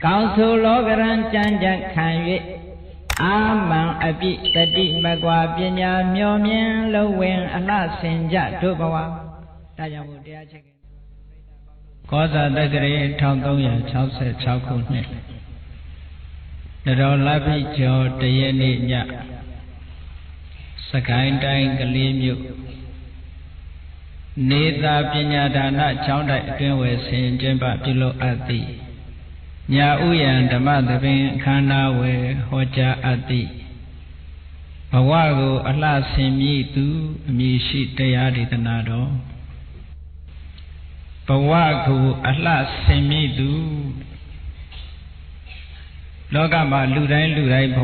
ကောင်းဆိုလောကရန်ကြံကြံခံ၍အာမံအပိတတိမကွာပညာမျောမြင်လုံးဝင်အလှဆင်ကြတို့ဘဝဒါကြောင့်မို့တရားချက်ကကောဇာတက္ကရေ1366ခုနှစ်နရောလပိကျော်တရက်နေ့ညစကိုင်းတိုင်းကလေးမြို့နေသာပညာဒါနကျောင်းတိုက်အတွင်းဝယ်ဆင်ကျင်းပပြုလုပ်အပ်သည်ညာဥယံဓမ္မသဘင်ခန္ဓာဝယ်ဟောကြားအပ်သည်ဘဝကိုအလှဆင်မြည်သူအမည်ရှိတရားဒေသနာတော်ဘဝကိုအလှဆင်မြည်သူလောကမှာလူတိုင်းဘ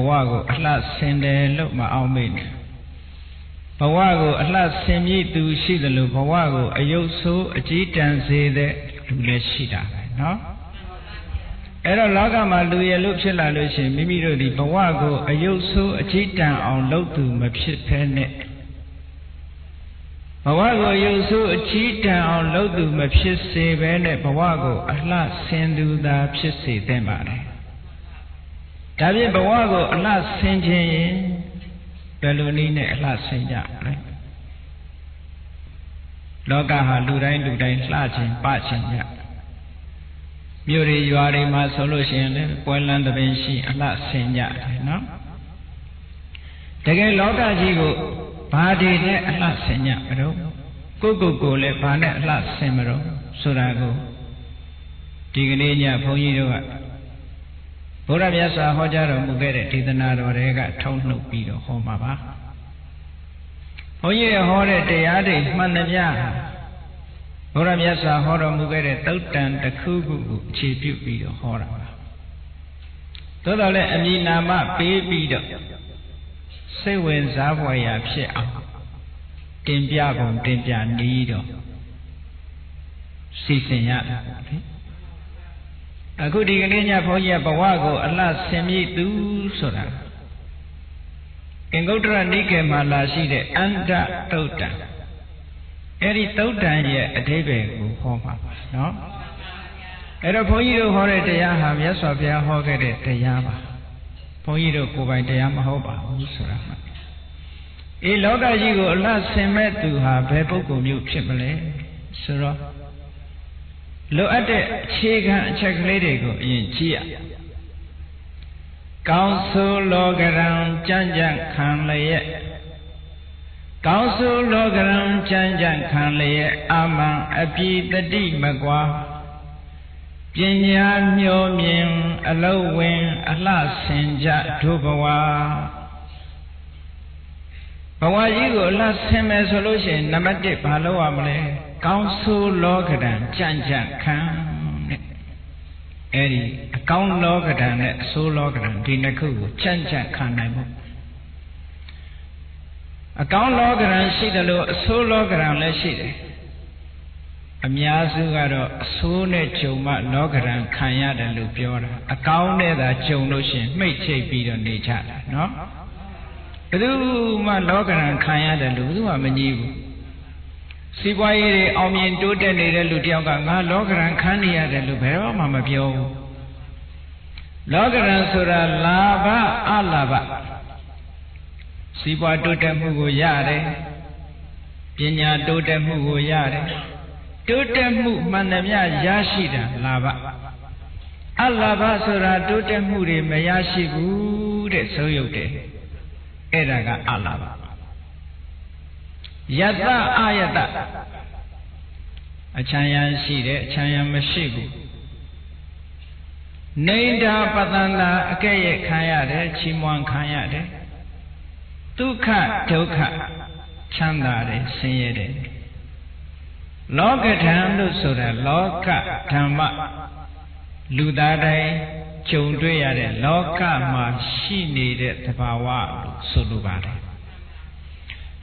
ဝကိုအလှဆင်တယ်လို့မအောင်မေ့နဲ့ဘဝကိုအလှဆင်မြည်သူရှိတယ်လို့ဘဝကိုအယုတ်ဆိုးအကြီးတန်းစေတဲ့လူလည်းရှိတာပဲနော်အဲ့တော့လောကမှာလူရလို့ဖြစ်လာလို့ရှိရင်မိမိတို့ဒီဘဝကိုအယုတ်ဆိုးအကြီးတန်းအောင်လုပ်သူမဖြစ်ဖဲနဲ့ဘဝကိုအယုတ်ဆိုးအကြီးတန်းအောင်လုပ်သူမဖြစ်စေဘဲနဲ့ဘဝကိုအလှဆင်သူသာဖြစ်စေသင့်ပါတယ်ဒါဖြင့်ဘဝကိုအလှဆင်ခြင်းရင်ဘယ်လိုနည်းနဲ့အလှဆင်ကြလဲလောကဟာလူတိုင်းလှခြင်းပခြင်းကြမြို့တွေရွာတွေမှာဆိုလို့ရှိရင်လည်းပွဲလန်းသဘင်ရှိအလှဆင်ကြတယ်နော်တကယ်လောကကြီးကိုဘာတွေနဲ့အလှဆင်ကြမလို့ကိုလည်းဘာနဲ့အလှဆင်မလို့ဆိုတာကိုဒီကနေ့ညဘုန်းကြီးတို့ကဘုရားမြတ်စွာဟောကြားတော်မူခဲ့တဲ့ဒေသနာတော်တွေကထုံနှုတ်ပြီးတော့ဟောမှာပါဘုန်းကြီးဟောတဲ့တရားတွေမှန်သမျှဘုရားမြတ်စွာဟောတော်မူခဲ့တဲ့သုတ်တန်တစ်ခုခုကိုအခြေပြုပြီးတော့ဟောတာပါသို့တော်လည်းအမည်နာမပေးပြီးတော့စိတ်ဝင်စားဖွယ်ရာဖြစ်အောင်တင်ပြပုံတင်ပြနည်းတော့စီစဉ်ရတယ်ပေါ့လေအခုဒီကနေ့ညဘုန်းကြီးကဘဝကိုအလှဆင်မြည်သူဆိုတာအင်္ဂုတ္တရနိကေမှာလာရှိတဲ့အန္တသုတ်တံအဲ့ဒီသုတ်တံရဲ့အဓိပ္ပာယ်ကိုဟောမှာပါနော်အဲ့တော့ဘုန်းကြီးတို့ဟောတဲ့တရားဟာမြတ်စွာဘုရားဟောခဲ့တဲ့တရားပါဘုန်းကြီးတို့ကိုယ်ပိုင်တရားမဟုတ်ပါဘူးဆိုတာမှအေးလောကကြီးကိုအလှဆင်မဲ့သူဟာဘယ်ပုဂ္ဂိုလ်မျိုးဖြစ်မလဲဆိုတော့လိုအပ်တဲ့အခြေခံအချက်ကလေးတွေကိုအရင်ကြည့်ရကောင်းဆိုလောကရန်ကြံ့ကြံ့ခံလျက်ကောင်းဆိုလောကရန်ကြံ့ကြံ့ခံလျက်အာမံအပိတတိမကွာပညာမျောမြင်အလုံးဝင်အလှဆင်ကြတို့ဘဝကြီးကိုအလှဆင်မယ်ဆိုလို့ရှိရင်နံပါတ်1ဘာလုပ်ရမလဲကောင်းဆိုလောကရန်ကြံ့ကြံ့ခံတဲ့အဲ့ဒီအကောင်းလောကရန်နဲ့အဆိုးလောကရန်ဒီနှစ်ခုကိုကြံ့ကြံ့ခံနိုင်ဖို့အကောင်းလောကရန်ရှိတယ်လို့အဆိုးလောကရန်လည်းရှိတယ်အများစုကတော့အဆိုးနဲ့ဂျုံမှလောကရန်ခံရတယ်လို့ပြောတာအကောင်းနဲ့သာဂျုံလို့ရှိရင်မှိတ်ချိတ်ပြီးတော့နေကြတာနော်ဘယ်သူမှလောကရန်ခံရတယ်လို့ဘယ်သူမှမငြီးဘူးစီးပွားရေးတွေအောင်မြင်တိုးတက်နေတဲ့လူတယောက်ကငါလောကရန်ခံနေရတယ်လို့ဘယ်တော့မှမပြောဘူးလောကရန်ဆိုတာလာဘအလာဘစီးပွားတိုးတက်မှုကိုရတယ်ပညာတိုးတက်မှုကိုရတယ်တိုးတက်မှုမှန်သမျှရရှိတာလာဘအလာဘဆိုတာတိုးတက်မှုတွေမရရှိဘူးတဲ့ဆုံးရုပ်တယ်အဲ့ဒါကအလာဘယတအာယတအချမ်းရရှိတယ်အချမ်းရမရှိဘူးနေဒါပတန္တာအကဲ့ရဲ့ခံရတယ်ချီးမွမ်းခံရတယ်ဒုက္ခဒုက္ခချမ်းသာတယ်ဆင်းရဲတယ်လောကဓမ္မလို့ဆိုတာလောကဓမ္မလူသားတိုင်းကြုံတွေ့ရတဲ့လောကမှာရှိနေတဲ့သဘာဝလို့ဆိုလိုပါတယ်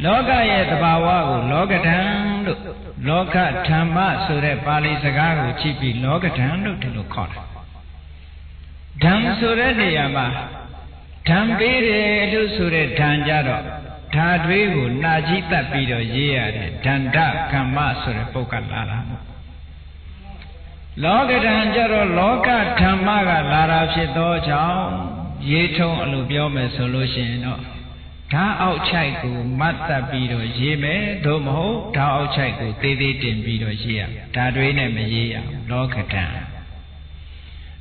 လောကရဲ့သဘာဝကိုလောကဓမ္မလို့လောကဓမ္မဆိုတဲ့ပါဠိစကားကိုကြည့်ပြီးလောကဓမ္မလို့ဒီလိုခေါ်တာဓမ္မဆိုတဲ့နေရာမှာဓမ္မပေးတယ်လို့ဆိုတဲ့ဓာန်ကြတော့ဓာတွေးကိုနာကြီးတတ်ပြီးတော့ရေးရတယ်ဒန္တကမ္မဆိုတဲ့ပုဂ္ဂလာလာ လောကဓာတ်ကြတော့လောကဓမ္မကလာတာဖြစ်သောကြောင့်ရေးထုံးအလိုပြောမယ်ဆိုလို့ရှိရင်တော့ဓာတ်အောက်ချိုက်ကိုမတ်တပ်ပြီးတော့ရေးမယ်သို့မဟုတ်ဓာတ်အောက်ချိုက်ကိုသေးသေးတင်ပြီးတော့ရေးရဓာတ်တွေနဲ့မရေးရလောကဓာတ်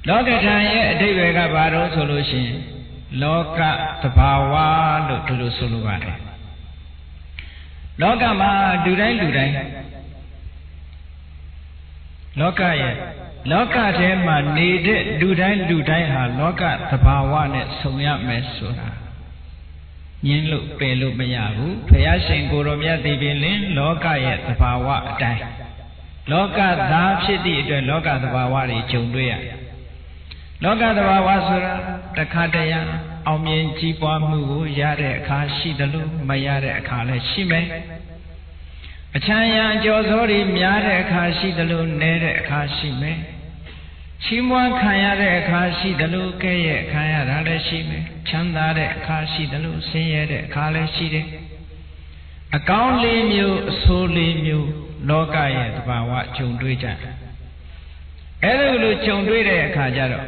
လောကဓာတ်ရဲ့အဓိပ္ပာယ်ကဘာလို့ဆိုလို့ရှိရင်လောကသဘာဝလို့ဒီလိုဆိုလိုပါတယ်လောကမှာလူတိုင်းလောကရဲ့လောကထဲမှာနေတဲ့လူတိုင်းဟာလောကသဘာဝနဲ့ဆုံရမယ်ဆိုတာညင်းလို့ပယ်လို့မရဘူးဘုရားရှင်ကိုရောမြတ်သိပြီလင်လောကရဲ့သဘာဝအတိုင်းလောကသားဖြစ်သည့်အတွက်လောကသဘာဝတွေဂျုံတွေ့ရလောကသဘာဝဆိုတာတခါတရံအောင်မြင်ကြီးပွားမှုကိုရတဲ့အခါရှိတယ်လို့မရတဲ့အခါလည်းရှိမယ်အချမ်းရံအကျော်စောတွေများတဲ့အခါရှိတယ်လို့နည်းတဲ့အခါရှိမယ်ချီးမွမ်းခံရတဲ့အခါရှိတယ်လို့ကဲ့ရဲ့ခံရတာလည်းရှိမယ်ချမ်းသာတဲ့အခါရှိတယ်လို့ဆင်းရဲတဲ့အခါလည်းရှိတယ်အကောင်းလေးမျိုးအဆိုးလေးမျိုးလောကရဲ့သဘာဝဂျုံတွေ့ကြအဲ့ဒါလိုဂျုံတွေ့တဲ့အခါကျတော့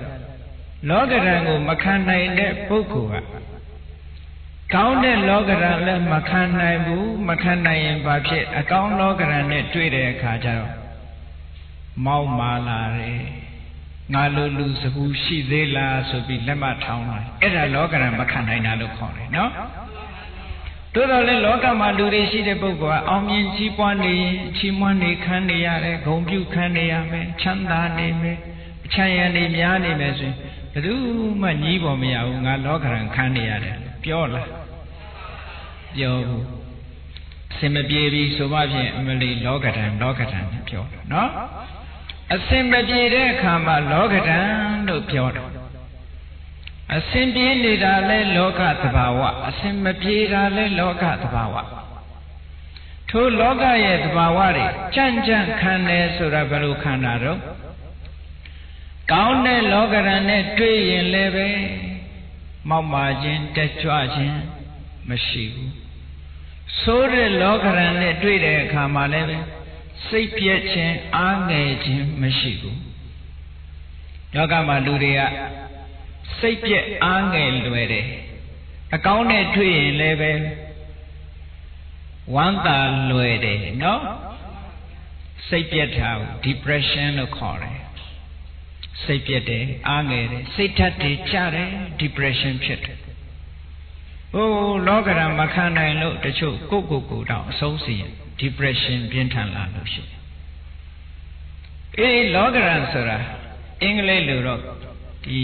လောကဓာတ်ကိုမခံနိုင်တဲ့ပုဂ္ဂိုလ်ကကောင်းတဲ့လောကဓာတ်လည်းမခံနိုင်ဘူးမခံနိုင်ရင်ဘာဖြစ်အကောင်းလောကဓာတ်နဲ့တွေ့တဲ့အခါကျတော့မောက်မာလာတယ်ငါလိုလူစဘူးရှိသေးလားဆိုပြီးလက်မထောင်းလာအဲ့ဒါလောကဓာတ်မခံနိုင်တာလို့ခေါ်တယ်နော်တို့တော့လေလောကမှာလူတွေရှိတဲ့ပုဂ္ဂိုလ်ကအောင်မြင်ကြီးပွားနေရင်ချီးမွမ်းနေခံနေရတယ်ဂုဏ်ပြုခံနေရမယ်ချမ်းသာနေမယ်အချမ်းရံနေများနေမယ်ဆိုရင်ဘယ်သူမှညီးပေါ်မရဘူးငါလောကဓာတ်ခံနေရတယ်ပြောလားပြောဘူးအစင်မပြေပြီဆိုမှဖြင့်အမလီလောကဓာတ်ပြောတယ်နော်အစင်မပြေတဲ့အခါမှာလောကဓာတ်လို့ပြောတယ်အစင်ပြေနေတာလဲလောကသဘာဝအစင်မပြေတာလဲလောကသဘာဝထိုလောကရဲ့သဘာဝတွေကြံ့ခံတယ်ဆိုတာဘယ်လိုခံတာတော့ကောင်းတဲ့လောကဓာတ်နဲ့တွေ့ရင်လည်းပဲမောက်မာခြင်းတက်ကြွခြင်းမရှိဘူးဆိုးတဲ့လောကဓာတ်နဲ့တွေ့တဲ့အခါမှာလည်းပဲစိတ်ပြည့်ခြင်းအားငယ်ခြင်းမရှိဘူးလောကမှာလူတွေကစိတ်ပြည့်အားငယ်လွယ်တယ်အကောင်းနဲ့တွေ့ရင်လည်းပဲဝမ်းသာလွယ်တယ်နော်စိတ်ပြည့်တာကို depression လို့ခေါ်တယ်စိတ်ပြည့်တယ်အားငယ်တယ်စိတ်ဓာတ်တွေကျတယ် depression ဖြစ်တယ်ဟိုလောကဓာတ်မခံနိုင်လို့တချို့ကိုယ်တောင်အဆုံးစီရင် depression ပြင်းထန်လာလို့ရှိတယ်လောကဓာတ်ဆိုတာအင်္ဂလိပ်လိုတော့ဒီ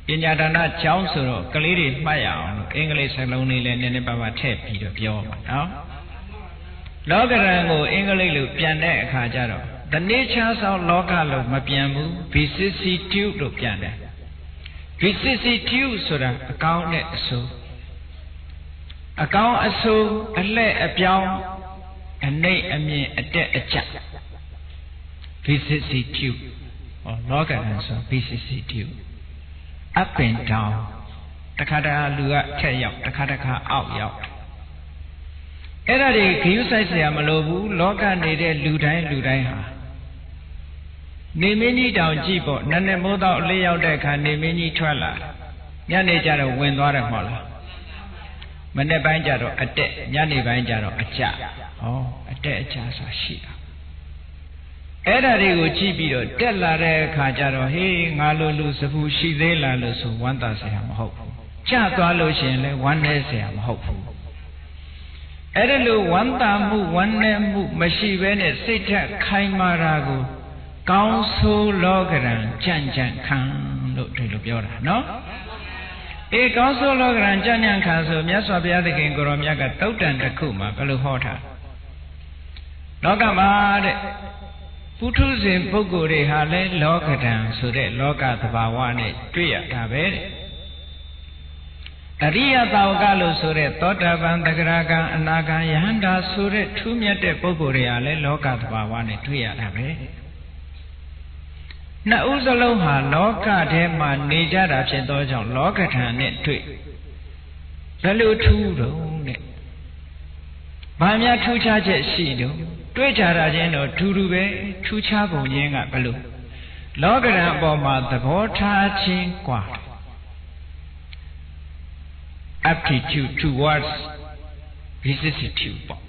ပညာဒါနကျောင်းဆိုတော့ကလေးတွေမှတ်ရအောင်လို့အင်္ဂလိပ်စကားလုံးလေးလည်းနည်းနည်းပါးပါးထည့်ပြီးတော့ပြောပါနော်လောကဓာတ်ကိုအင်္ဂလိပ်လိုပြန်တဲ့အခါကျတော့ the nature of လောကလို့မပြန်ဘူး vicissitude လို့ပြန်တယ် vicissitude ဆိုတာအကောင်းနဲ့အဆိုးအကောင်းအဆိုးအလှည့်အပြောင်းအနှိမ့်အမြင့်အတက်အကျ vicissitude လောကဓာတ်ဆို vicissitude up and down တခါတခါလူကထက်ရောက်တခါတခါအောက်ရောက်အဲ့ဒါတွေဂရုစိုက်เสียမလိုဘူးလောကနေတဲ့လူတိုင်းဟာနေမင်းကြီးတောင်ကြည့်ပေါ့နည်းနည်းမိုးတော့အလေးရောက်တဲ့အခါနေမင်းကြီးထွက်လာညနေကျတော့ဝင်သွားတယ်မဟုတ်လားမနေ့ပိုင်းကျတော့အတက်ညနေပိုင်းကျတော့အကျအတက်အကျဆိုတာရှိတာအဲ့ဒါတွေကိုကြည့်ပြီးတော့တက်လာတဲ့အခါကျတော့ဟေးငါလိုလူစဘူးရှိသေးလားလို့ဆိုဝမ်းသာစရာမဟုတ်ဘူးကျသွားလို့ရှိရင်လည်းဝမ်းနည်းစရာမဟုတ်ဘူးအဲ့ဒါလိုဝမ်းသာမှုဝမ်းနည်းမှုမရှိဘဲနဲ့စိတ်ဓာတ်ခိုင်မာတာကိုကောင်းဆိုးလောကဓာတ်ကြံ့ခံလို့ဒီလိုပြောတာနော်ကောင်းဆိုးလောကဓာတ်ကြံ့ခံဆိုမြတ်စွာဘုရားသခင်ကိုရောမြတ်ကတုတ်တန်တစ်ခုမှာဘယ်လိုဟောထားလောကမှာတဲ့ပုထုဇဉ်ပုဂ္ဂိုလ်တွေဟာလဲလောကဓာတ်ဆိုတဲ့လောကသဘာဝနဲ့တွေ့ရတာပဲတဲ့အရိယသာဝကလို့ဆိုတဲ့သောတာပန်သဂရကံအနာဂံယဟန္တာဆိုတဲ့ထူးမြတ်တဲ့ပုဂ္ဂိုလ်တွေဟာလဲလောကသဘာဝနဲ့တွေ့ရတာပဲနှစ်ဦးစလုံးဟာလောကထဲမှာနေကြတာဖြစ်သောကြောင့်လောကဓာတ်နဲ့တွေ့ဘယ်လိုထူးတော့တဲ့ဘာများထူးခြားချက်ရှိတော့တွေ့ကြတာချင်းတော့ထူးထူးပဲထူးခြားပုံချင်းကဘယ်လို လောကရန်အပေါ်မှာသဘောထားခြင်းกว่า aptitude towards vicissitude ပေါ့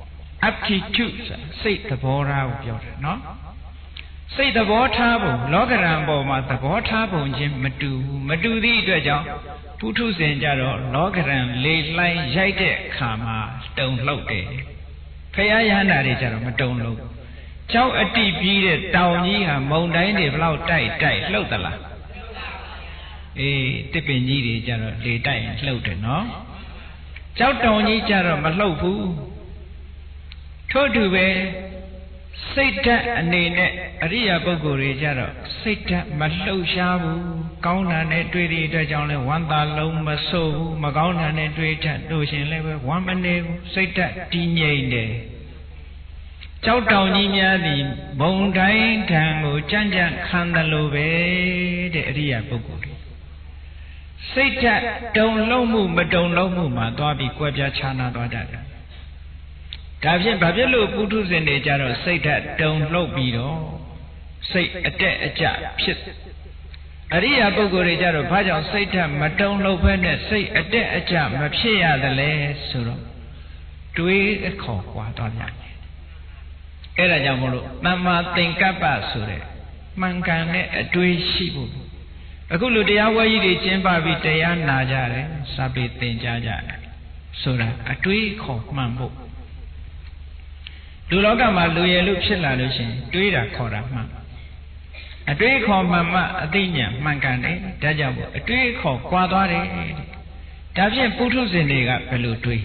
aptitude စိတ်သဘောထားကိုပြောတယ်နော်စိတ်သဘောထားပုံလောကရန်ပေါ်မှာသဘောထားပုံချင်းမတူသည့်အတွက်ကြောင့်ပုထုဇဉ်ကြတော့လောကရန်လေလှိုင်းရိုက်တဲ့အခါမှာတုန်လှုပ်တယ်ဖရာယန္တာတွေကြတော့မတုန်လှုပ်ကျောက်အတိပြီးတဲ့တောင်ကြီးဟာမုန်တိုင်းတွေဘလောက်တိုက်လှုပ်သလားအေးတစ်ပင်ကြီးတွေကြတော့လေတိုက်လှုပ်တယ်နော်ကျောက်တောင်ကြီးကြတော့မလှုပ်ဘူးထို့တူပဲစိတ်ဓာတ်အနေနဲ့အရိယာပုဂ္ဂိုလ်တွေကြတော့စိတ်ဓာတ်မလှုပ်ရှားဘူးကောင်းတာနဲ့တွေ့တဲ့အတွက်ကြောင့်လဲဝမ်းသာလုံးမဆိုးဘူးမကောင်းတာနဲ့တွေ့တတ်လို့ရှင်လည်းပဲဝမ်းမနေဘူးစိတ်ဓာတ်တည်ငြိမ်တယ်ကျောက်တောင်ကြီးများသည်ဘုံတိုင်းထံကိုကြံ့ကြံ့ခံတယ်လို့ပဲတဲ့အရိယာပုဂ္ဂိုလ်တွေစိတ်ဓာတ်တုန်လှုပ်မှုမတုန်လှုပ်မှုမှာသွားပြီးကွဲပြားခြားနာသွားတတ်တယ်ဒါဖြင့်ဘာဖြစ်လို့ပုထုဇဉ်တွေကြတော့စိတ်ဓာတ်တုန်လှုပ်ပြီးတော့စိတ်အတက်အကျဖြစ်အရိယာပုဂ္ဂိုလ်တွေကြတော့ဘာကြောင့်စိတ်ဓာတ်မတုန်လှုပ်ဘဲနဲ့စိတ်အတက်အကျမဖြစ်ရသလဲဆိုတော့တွေးအခေါ်ကွာသွားကြတယ်အဲ့ဒါကြောင့်မလို့သမ္မာသင်္ကပ္ပဆိုတဲ့မှန်ကန်တဲ့အတွေးရှိဖို့အခုလူတရားဝဲကြီးတွေကျင်းပပြီးတရားနာကြတယ်စာပေသင်ကြားကြတယ်ဆိုတာအတွေးခေါ်မှန်ဖို့လူလောကမှာလူရည်လို့ဖြစ်လာလို့ရှိရင်တွေးတာခေါ်တာမှန်အတွေးခေါ်မှန်မှအသိဉာဏ်မှန်ကန်တယ်ဒါကြောင့်အတွေးခေါ်ကွာသွားတယ်ဒါဖြင့်ပုထုဇဉ်တွေကဘယ်လိုတွေး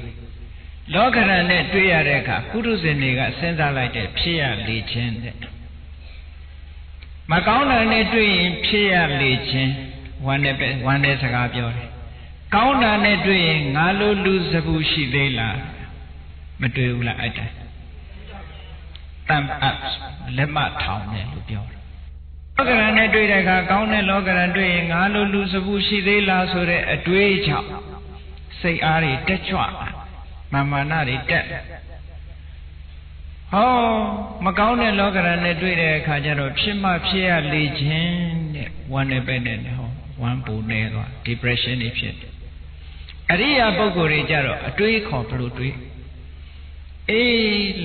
လောကရန်နဲ့တွေးရတဲ့အခါပုထုဇဉ်တွေကစဉ်းစားလိုက်တဲ့ဖြစ်ရလေခြင်းတဲ့မကောင်းတာနဲ့တွေ့ရင်ဖြစ်ရလေခြင်းဝမ်းနဲ့စကားပြောတယ်ကောင်းတာနဲ့တွေ့ရင်ငါလိုလူစပူရှိသေးလားမတွေ့ဘူးလားအဲ့ဒါတမ်အပ်လက်မထောင်တယ်လို့ပြောတယ်လောကရန်နဲ့တွေ့တဲ့အခါကောင်းတဲ့လောကရန်တွေ့ရင်ငါလိုလူစပူရှိသေးလားဆိုတဲ့အတွေးကြောင့်စိတ်အားတွေတက်ကြွမာနတွေတက်ဟောမကောင်းတဲ့လောကရန်နဲ့တွေ့တဲ့အခါကျတော့ဖြစ်မှဖြစ်ရလေခြင်းတဲ့ဝမ်းနဲ့ပဲနဲ့ဟောဝမ်းပူနေသွား depression တွေဖြစ်တယ်အရိယာပုဂ္ဂိုလ်တွေကြတော့အတွေးခေါ်ဘလို့တွေးအေး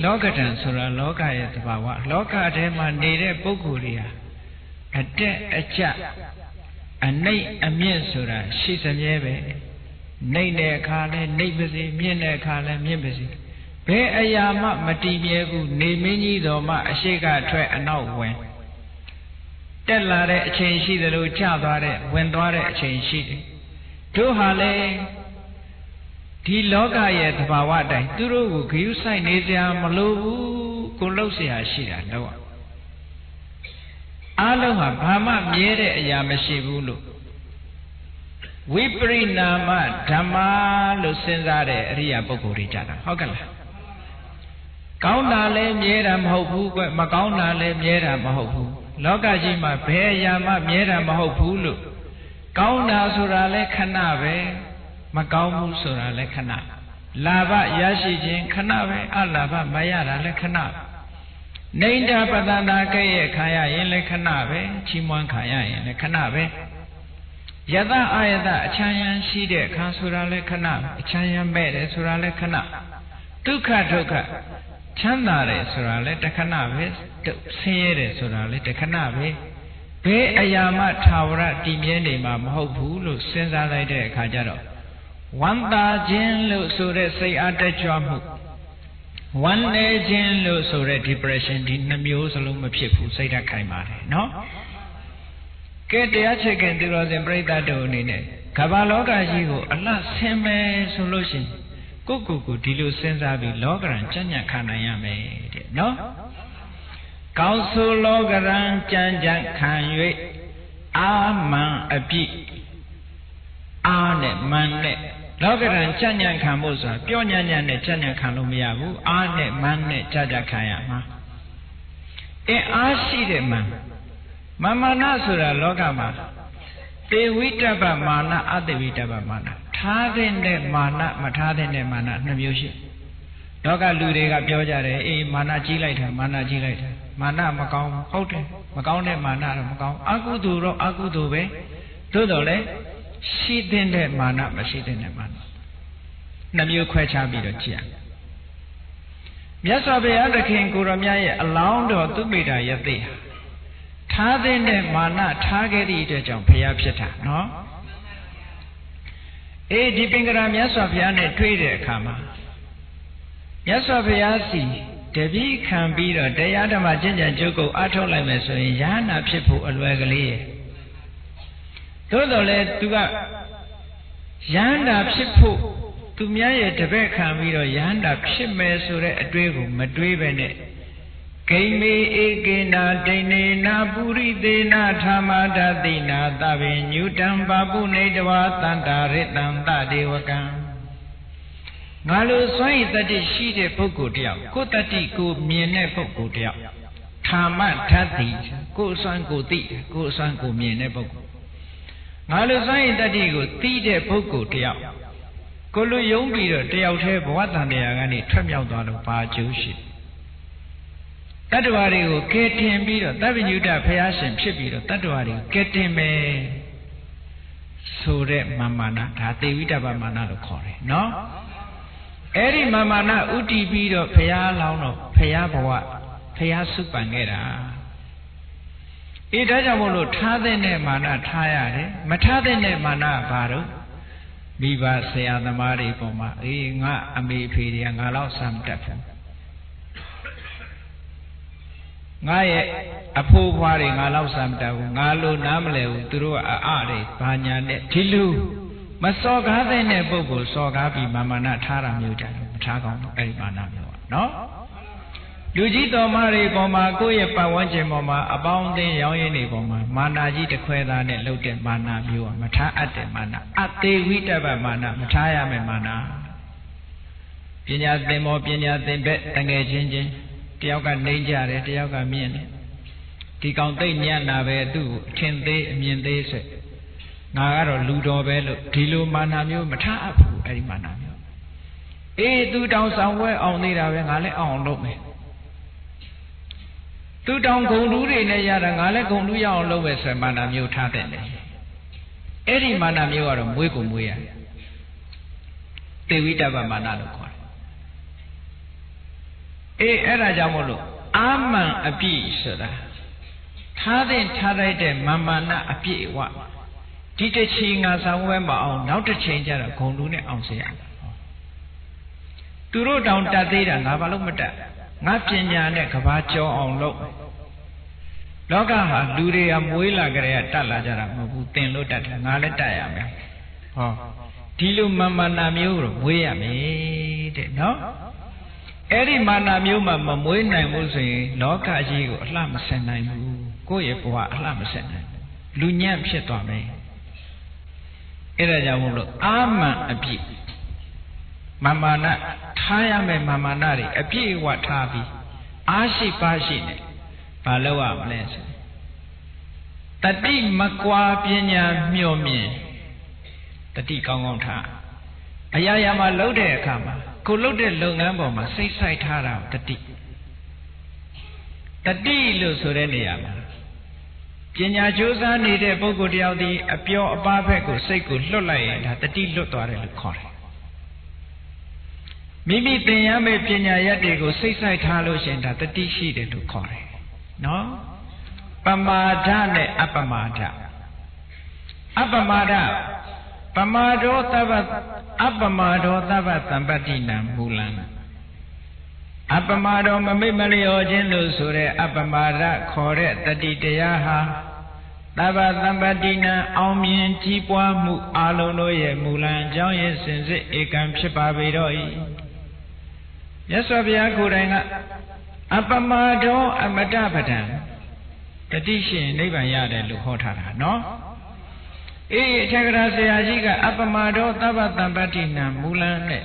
လောကဓာတ်ဆိုတာလောကရဲ့သဘာဝလောကထဲမှာနေတဲ့ပုဂ္ဂိုလ်တွေဟာအတက်အကျအနှိမ့်အမြင့်ဆိုတာရှိစမြဲပဲနှိမ့်တဲ့အခါလဲနှိမ့်ပါစေမြင့်တဲ့အခါလဲမြင့်ပါစေဘယ်အရာမှမတည်မြဲဘူးနေမင်းကြီးတော်မှအရှိကထွက်အနောက်ဝင်တက်လာတဲ့အချိန်ရှိတယ်လို့ကျသွားတဲ့ဝင်သွားတဲ့အချိန်ရှိတယ်တို့ဟာလေဒီလောကရဲ့သဘာဝအတိုင်းသူတို့ကိုဂရုစိုက်နေစရာမလိုဘူးကိုလှုပ်เสียရှိတာတော့အားလုံးဟာဘာမှမြဲတဲ့အရာမရှိဘူးလို့ဝိပရိနာမဓမ္မလို့စဉ်းစားတဲ့အရိယာပုဂ္ဂိုလ်တွေကြတာဟုတ်ကဲ့လားကောင်းတာလည်းမြဲတာမဟုတ်ဘူးကွမကောင်းတာလည်းမြဲတာမဟုတ်ဘူးလောကကြီးမှာဘယ်အရာမှမြဲတာမဟုတ်ဘူးလို့ကောင်းတာဆိုတာလည်းခဏပဲမကောင်းဘူးဆိုတာလည်းခဏလာဘရရှိခြင်းခဏပဲအလာဘမရတာလည်းခဏနိန္ဒပတနာကဲ့ရဲ့ခံရရင်လည်းခဏပဲချီးမွမ်းခံရရင်လည်းခဏပဲယတအာယတအချမ်းရံရှိတဲ့အခါဆိုတာလည်းခဏအချမ်းရံမဲ့တယ်ဆိုတာလည်းခဏဒုက္ခဒုက္ခချမ်းသာတယ်ဆိုတာလည်းတခဏပဲဆင်းရဲတယ်ဆိုတာလည်းတခဏပဲဘယ်အရာမှထာဝရတည်မြဲနေမှာမဟုတ်ဘူးလို့စဉ်းစားလိုက်တဲ့အခါကျတော့ဝမ်းသာခြင်းလို့ဆိုတဲ့စိတ်အားတက်ကြွမှုဝမ်းနည်းခြင်းလို့ဆိုတဲ့ depression ဒီနှမျိုးစလုံးမဖြစ်ဘူးစိတ်ဓာတ်ခိုင်ပါတယ်နော်ကဲတရားချက်ကင်သူတော်စင်ပြိဿတို့အနေနဲ့ကမ္ဘာလောကကြီးကိုအလှဆင်းမယ်ဆိုလို့ရှိရင်ကိုဒီလိုစဉ်းစားပြီးလောကရန်ကြံ့ကြံ့ခံနိုင်ရမယ်တဲ့နော်ကောင်းဆိုလောကရန်ကြံ့ကြံ့ခံ၍အာမန်အပြည့်အာနဲ့မန်နဲ့လောကရန်ကြံ့ကြံ့ခံဖို့ဆိုတာပြောညံ့ညံ့နဲ့ကြံ့ကြံ့ခံလို့မရဘူးအာနဲ့မန်နဲ့ကြံ့ကြံ့ခံရမှာအားရှိတဲ့မန်မာနဆိုတာလောကမှာတေဝိတ္တပမာနအတေဝိတ္တပမာနထားတဲ့မာနမထားတဲ့မာနနှစ်မျိုးရှိလောကလူတွေကပြောကြတယ်အေးမာနကြီးလိုက်တာမာနကြီးလိုက်တာ မာနမကောင်းဟုတ်တယ်မကောင်းတဲ့မာနတော့မကောင်းအကုသိုလ်တော့အကုသိုလ်ပဲသို့တော်လည်းရှိတဲ့မာနမရှိတဲ့မာနနှစ်မျိုးခွဲခြားပြီးတော့ကြည့်ရမြတ်စွာဘုရားသခင်ကိုရောမြတ်ရဲ့အလောင်းတော်သူမိတာယသိထားတဲ့မာနထားခဲ့သည့်အတွက်ကြောင့်ဘုရားဖြစ်တာနော်ဒီပင်ကရာမြတ်စွာဘုရားနဲ့တွေ့တဲ့အခါမှာမြတ်စွာဘုရားစီတပည့်ခံပြီးတော့တရားဓမ္မကျင့်ကြံကြိုးကုပ်အားထုတ်လိုက်မယ်ဆိုရင်ယဟနာဖြစ်ဖို့အလွယ်ကလေးရဲ့သို့တော်လည်းသူကယဟနာဖြစ်ဖို့သူများရဲ့တပည့်ခံပြီးတော့ယဟနာဖြစ်မယ်ဆိုတဲ့အတွေးကိုမတွေးပဲနဲ့ဂိမေဧကေနာဒိနေနာပုရိသေနာထာမဒတိနာသဗ္ဗညုတံပါပုနေတဝါတန္တာရတံတဒေဝကံငါလိုစွန့်ရည်တတ္တိရှိတဲ့ပုဂ္ဂိုလ်တယောက်ကိုယ်တတ္တိကိုမြင်တဲ့ပုဂ္ဂိုလ်တယောက်ထာမဓာတိကိုယ်စွန့်ကိုသိကိုယ်စွန့်ကိုမြင်တဲ့ပုဂ္ဂိုလ်ငါလိုစွန့်ရည်တတ္တိကိုသိတဲ့ပုဂ္ဂိုလ်တယောက်ကိုလိုယုံပြီးတော့တယောက်တည်းဘဝတန်တရားကနေထွက်မြောက်သွားလို့ဘာကျိုးရှိတတ္တဝါတွေကိုကဲတင်ပြီးတော့သဗ္ဗညုတဘုရားရှင်ဖြစ်ပြီးတော့တတ္တဝါတွေကိုကဲတင်မယ်ဆိုတဲ့မာမနာဒါသေဝိတ္တပမာနလို့ခေါ်တယ်နော်အဲ့ဒီမာမနာဥတည်ပြီးတော့ဘုရားလောင်းတော့ဘုရားဘဝဘုရားစုပန်ခဲ့တာဒါကြောင့်မို့လို့ထားတဲ့မာနထားရတယ်မထားတဲ့မာနဘာတော့မိဘဆရာသမားတွေပေါ်မှာငါအမေဖေတွေကငါလောက်စမ်းတတ်တယ်ငါရဲ့အဖိုးဖွားတွေငါလောက်စမ်းတတ်ဘူးငါလိုနားမလဲဘူးသူတို့ကအတွေဘာညာနဲ့ဒီလူမစော်ကားတဲ့ပုဂ္ဂိုလ်စော်ကားပြီးမာမနာထားတာမျိုးကြတယ်မထားကောင်းဘူးအဲ့ဒီမာနမျိုးကနော်လူကြီးတော်မတွေပေါ်မှာကိုယ့်ရဲ့ပတ်ဝန်းကျင်ပေါ်မှာအပေါင်းအသင်းရောင်းရင်းတွေပေါ်မှာမာနကြီးတစ်ခွဲသားနဲ့လှုပ်တဲ့မာနမျိုးကမထားအပ်တဲ့မာနအသေးဝိတ္တပမာနမထားရမယ့်မာနပညာသင်မောပညာသင်ဘက်တငယ်ချင်းချင်းတယောက်ကနေကြတယ်တယောက်ကမြင်တယ်ဒီကောင်သိညံ့တာပဲသူ့ကိုအထင်သေးအမြင်သေးဆိုငါကတော့လူတော်ပဲလို့ဒီလိုမာနမျိုးမထားအပ်ဘူးအဲ့ဒီမာနမျိုးသူတောင်ဆောင်ဝဲအောင်နေတာပဲငါလည်းအောင်လုပ်မယ်သူတောင်ဂုံတူးတွေနဲ့ရတာငါလည်းဂုံတူးရအောင်လုပ်မယ်ဆိုမာနမျိုးထားတဲ့တယ်အဲ့ဒီမာနမျိုးကတော့မွေးကိုမွေးရတယ်သေဝိတ္တပမာနလို့ခေါ်တယ်အဲ့ဒါကြောင့်မို့လို့အာမန်အပြည့်ဆိုတာထားလိုက်တဲ့မာမနာအပြည့်ဝဒီတစ်ချိန်ငါဆောင်ဝဲမအောင်နောက်တစ်ချိန်ကျတော့ဂုံတူးနဲ့အောင်စေရသူတို့တောင်တတ်သေးတာငါဘာလို့မတတ်ငါပညာနဲ့ကဘာကြောအောင်လုပ်လောကဟာလူတွေကမွေးလာကြတဲ့တတ်လာကြတာမဟုတ်ဘူးသင်လို့တတ်တယ်ငါလည်းတတ်ရမယ်ဟောဒီလိုမာမနာမျိုးတော့မွေးရမယ်တဲ့နော်အဲ့ဒီမာနမျိုးမှမမွေးနိုင်ဘူးဆိုရင်လောကကြီးကိုအလှမဆက်နိုင်ဘူးကိုယ့်ရဲ့ဘဝအလှမဆက်နိုင်ဘူးလူညံ့ဖြစ်သွားမယ်အဲ့ဒါကြောင့်မို့လို့အာမန်အပြည့်မာမနာထားရမယ်မာမနာတွေအပြည့်အဝထားပြီးအားရှိပါရှိနေဘာလို့ရမလဲဆိုတတိမကွာပညာမျှော်မြင်တတိကောင်းကောင်းထားအရာရာမှာလှုပ်တဲ့အခါမှာကိုလှုပ်တဲ့လုပ်ငန်းပေါ်မှာစိတ်ဆိုင်ထားတာတတိလို့ဆိုတဲ့နေရာမှာပညာကြိုးစားနေတဲ့ပုဂ္ဂိုလ်တယောက်ဒီအပျော်အပါးဘက်ကိုစိတ်ကိုလွတ်လိုက်ရင်ဒါတတိလွတ်သွားတယ်လို့ခေါ်တယ်မိမိသင်ရမယ့်ပညာရက်တွေကိုစိတ်ဆိုင်ထားလို့ရှင်ဒါတတိရှိတယ်လို့ခေါ်တယ်နော်ပမာဒနဲ့အပမာဒပမာဒောသဗ္ဗအပမာဒောသဗ္ဗသံပတ္တိနံမူလံအပမာဒောမမိတ်မလျော်ခြင်းလို့ဆိုတဲ့အပမာဒခေါ်တဲ့တတိတရားဟာသဗ္ဗသံပတ္တိနံအောင်မြင်ကြီးပွားမှုအလုံးတို့ရဲ့မူလံအကြောင်းရင်းစင်စစ်ဧကံဖြစ်ပါပေတော့၏မြတ်စွာဘုရားကိုယ်တိုင်ကအပမာဒောအမတပဒံတတိရှင်နိဗ္ဗာန်ရတယ်လို့ဟောထားတာနော်အထက်ကရာဆရာကြီးကအပမာဒောသဗ္ဗသံပတ္တိနံမူလံနဲ့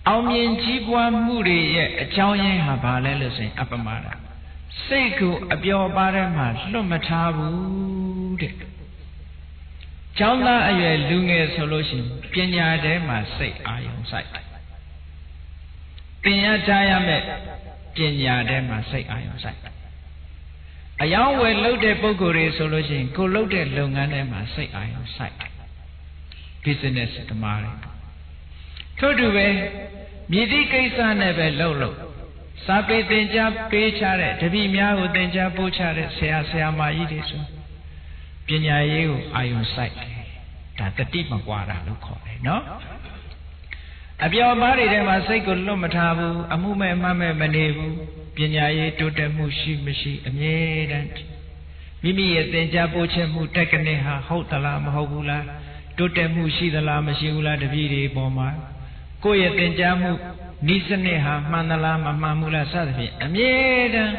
အောင်မြင်ကြီးပွားမှုတွေရဲ့အကြောင်းရင်းဟာဘာလဲလို့ဆိုရင်အပမာဒစိတ်ကိုအပျော်ပါးထဲမှာလွတ်မထားဘူးတဲ့ကျောင်းသားအရွယ်လူငယ်ဆိုလို့ရှိရင်ပညာထဲမှာစိတ်အာရုံစိုက်သင်ရထားရမယ့်ပညာထဲမှာစိတ်အာရုံစိုက် အယောင်းဝယ်လုပ်တဲ့ပုဂ္ဂိုလ်တွေဆိုလို့ရှိရင်ကိုလုပ်တဲ့လုပ်ငန်းထဲမှာစိတ်အာရုံစိုက်တယ် business သမားတွေထို့တူပဲမြည်သည့်ကိစ္စနဲ့ပဲလုပ်စာပေသင်ကြားပေးချတဲ့တပည့်များကိုသင်ကြားပို့ချတဲ့ဆရာမကြီးတွေဆိုပညာရေးကိုအာရုံစိုက်တယ်ဒါတတိမကွာတာလို့ခေါ်တယ်နော်အပြော်ပါးတွေထဲမှာစိတ်ကိုလွတ်မထားဘူးအမှုမဲ့အမှတ်မဲ့မနေဘူးပညာရေးတိုးတက်မှုရှိမရှိအမြဲတမ်းမိမိရဲ့သင်ကြားပို့ချမှုတက်ကနစ်ဟာဟုတ်သလားမဟုတ်ဘူးလားတိုးတက်မှုရှိသလားမရှိဘူးလားတပည့်တွေပေါ်မှာကိုယ့်ရဲ့သင်ကြားမှုဤစနစ်ဟာမှန်သလားမမှန်ဘူးလားစသဖြင့်အမြဲတမ်း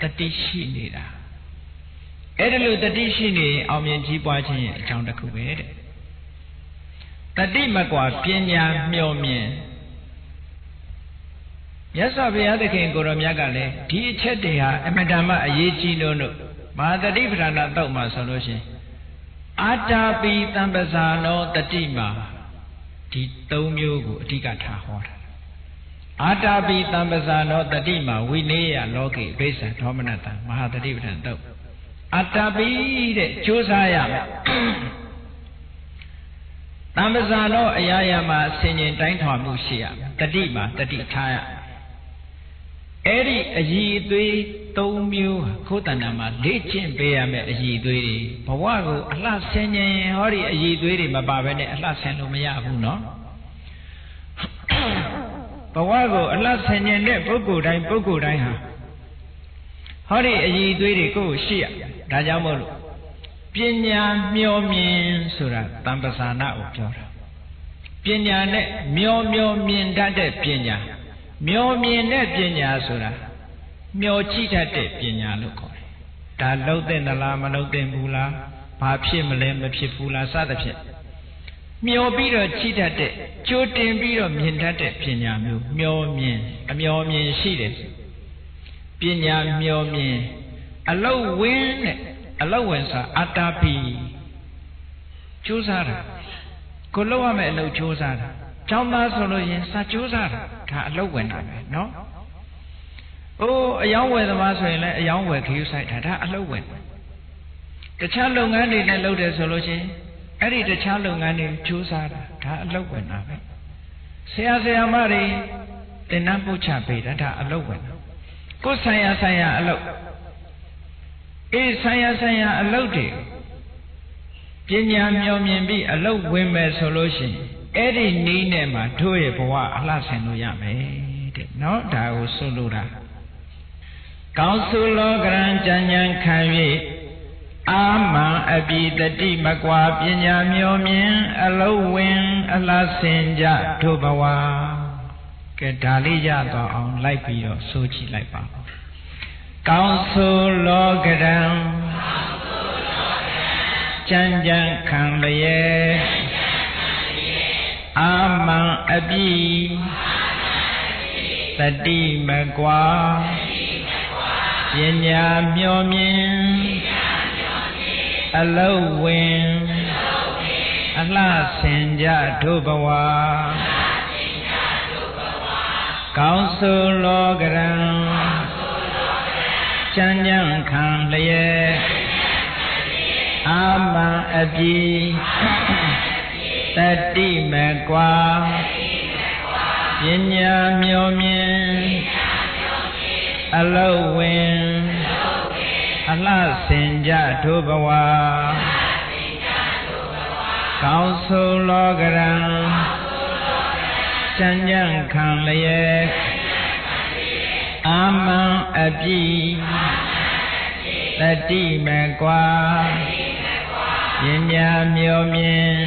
တတိရှိနေတာအဲ့ဒါလို့တတိရှိနေရင်အောင်မြင်ကြီးပွားခြင်းရဲ့အကြောင်းတစ်ခုပဲတဲ့တတိမကွာပညာမျှော်မြင်မြတ်စွာဘုရားသခင်ကိုရောမြတ်ကလည်းဒီအချက်တွေဟာအမတ္တမအရေးကြီးလို့မဟာတတိပဌာနာတောက်မှာဆိုလို့ရှိရင်အာတာပိတံပဇာနောတတိမှာဒီ၃မျိုးကိုအဓိကထားဟောတာအာတာပိတံပဇာနောတတိမှာဝိနည်းယလောကိဘိစ္ဆဒေါမနတံမဟာတတိပဌာနာတောက်အာတာပိတဲ့ကြိုးစားရမယ်တံပဇာနောအရာရာမှာဆင်ញင်တိုင်းထွာမှုရှိရမယ်တတိမှာတတိထားရအဲ့ဒီအည်အသွေး၃မျိုးခိုးတဏ္ဍာမှာလေ့ကျင့်ပေးရမယ်အည်အသွေးတွေဘဝကိုအလှဆင်ញင်ဟောဒီအည်အသွေးတွေမပါဘဲနဲ့အလှဆင်လို့မရဘူးနော်ဘဝကိုအလှဆင်ញင်တဲ့ပုဂ္ဂိုလ်တိုင်းဟာဟောဒီအည်အသွေးတွေကိုရှိရဒါကြောင့်မို့လို့ပညာမျှော်မြင်ဆိုတာတံပဇာနာကိုပြောတာပညာနဲ့မျှော်မြင်တတ်တဲ့ပညာမျှော်မြင်တဲ့ပညာဆိုတာမျှော်ကြည့်တတ်တဲ့ပညာလို့ခေါ်တယ်ဒါလှုပ်တဲ့သလားမလှုပ်တဲ့ဘူးလားဘာဖြစ်မလဲမဖြစ်ဘူးလားစသဖြင့်မျှော်ပြီးတော့ကြည့်တတ်တဲ့ကြိုတင်ပြီးတော့မြင်တတ်တဲ့ပညာမျိုးမျှော်မြင်အမျှော်မြင်ရှိတယ်ပညာမျှော်မြင်အလုတ်ဝင်တဲ့အလုတ်ဝင်ဆိုတာအတ္တပိကြိုးစားတာကိုလောက်ရမယ်အလုတ်ကြိုးစားတာကျောင်းသားဆိုလို့ရင်စာကြိုးစားတာဒါအလုတ်ဝင်တာပဲနော်အိုးအယောင်းဝယ်သမားဆိုရင်လည်းအယောင်းဝယ်ခရူးဆိုင်တာဒါအလုတ်ဝင်တခြားလုပ်ငန်းတွေနဲ့လုပ်တယ်ဆိုလို့ချင်းအဲ့ဒီတခြားလုပ်ငန်းတွေကြိုးစားတာဒါအလုတ်ဝင်တာပဲဆရာမတွေသင်တန်းပို့ချပေးတာဒါအလုတ်ဝင်တာကိုယ်ဆိုင်ရာအလုတ်အေးဆိုင်ရာအလုတ်တွေပညာမျှော်မြင်ပြီးအလုတ်ဝင်မယ်ဆိုလို့ရှိရင်အဲ့ဒီနည်းနဲ့မှတို့ရဲ့ဘဝအလှဆင်လို့ရမယ်တဲ့နော်ဒါကိုဆိုလိုတာကောင်းစုလောကရံဉာဏ်ဉာဏ်ခံ၍အာမံအပိတတိမကွာပညာမျှော်မြင်အလုတ်ဝင်အလှဆင်ကြတို့ဘဝကဲဒါလေးရတော့အောင်လိုက်ပြီးတော့ဆိုကြည့်လိုက်ပါကောင်းဆိုလောကရံကြံကြံခံလျက်အာမံအပိတတိမကွာပညာမျှော်မြင်အလုတ်ဝင်အလှဆင်ကြတို့ဘဝကောင်းဆိုလောကရံကြံကြံခံလျက်အာမံအပိတတိမကွာပညာမျှော်မြင်အလုတ်ဝင်အလှဆင်ကြတို့ဘဝကောင်းဆိုလောကရံကြံကြံခံလျက်အာမံအပိတတိမကွာပညာမျှော်မြင်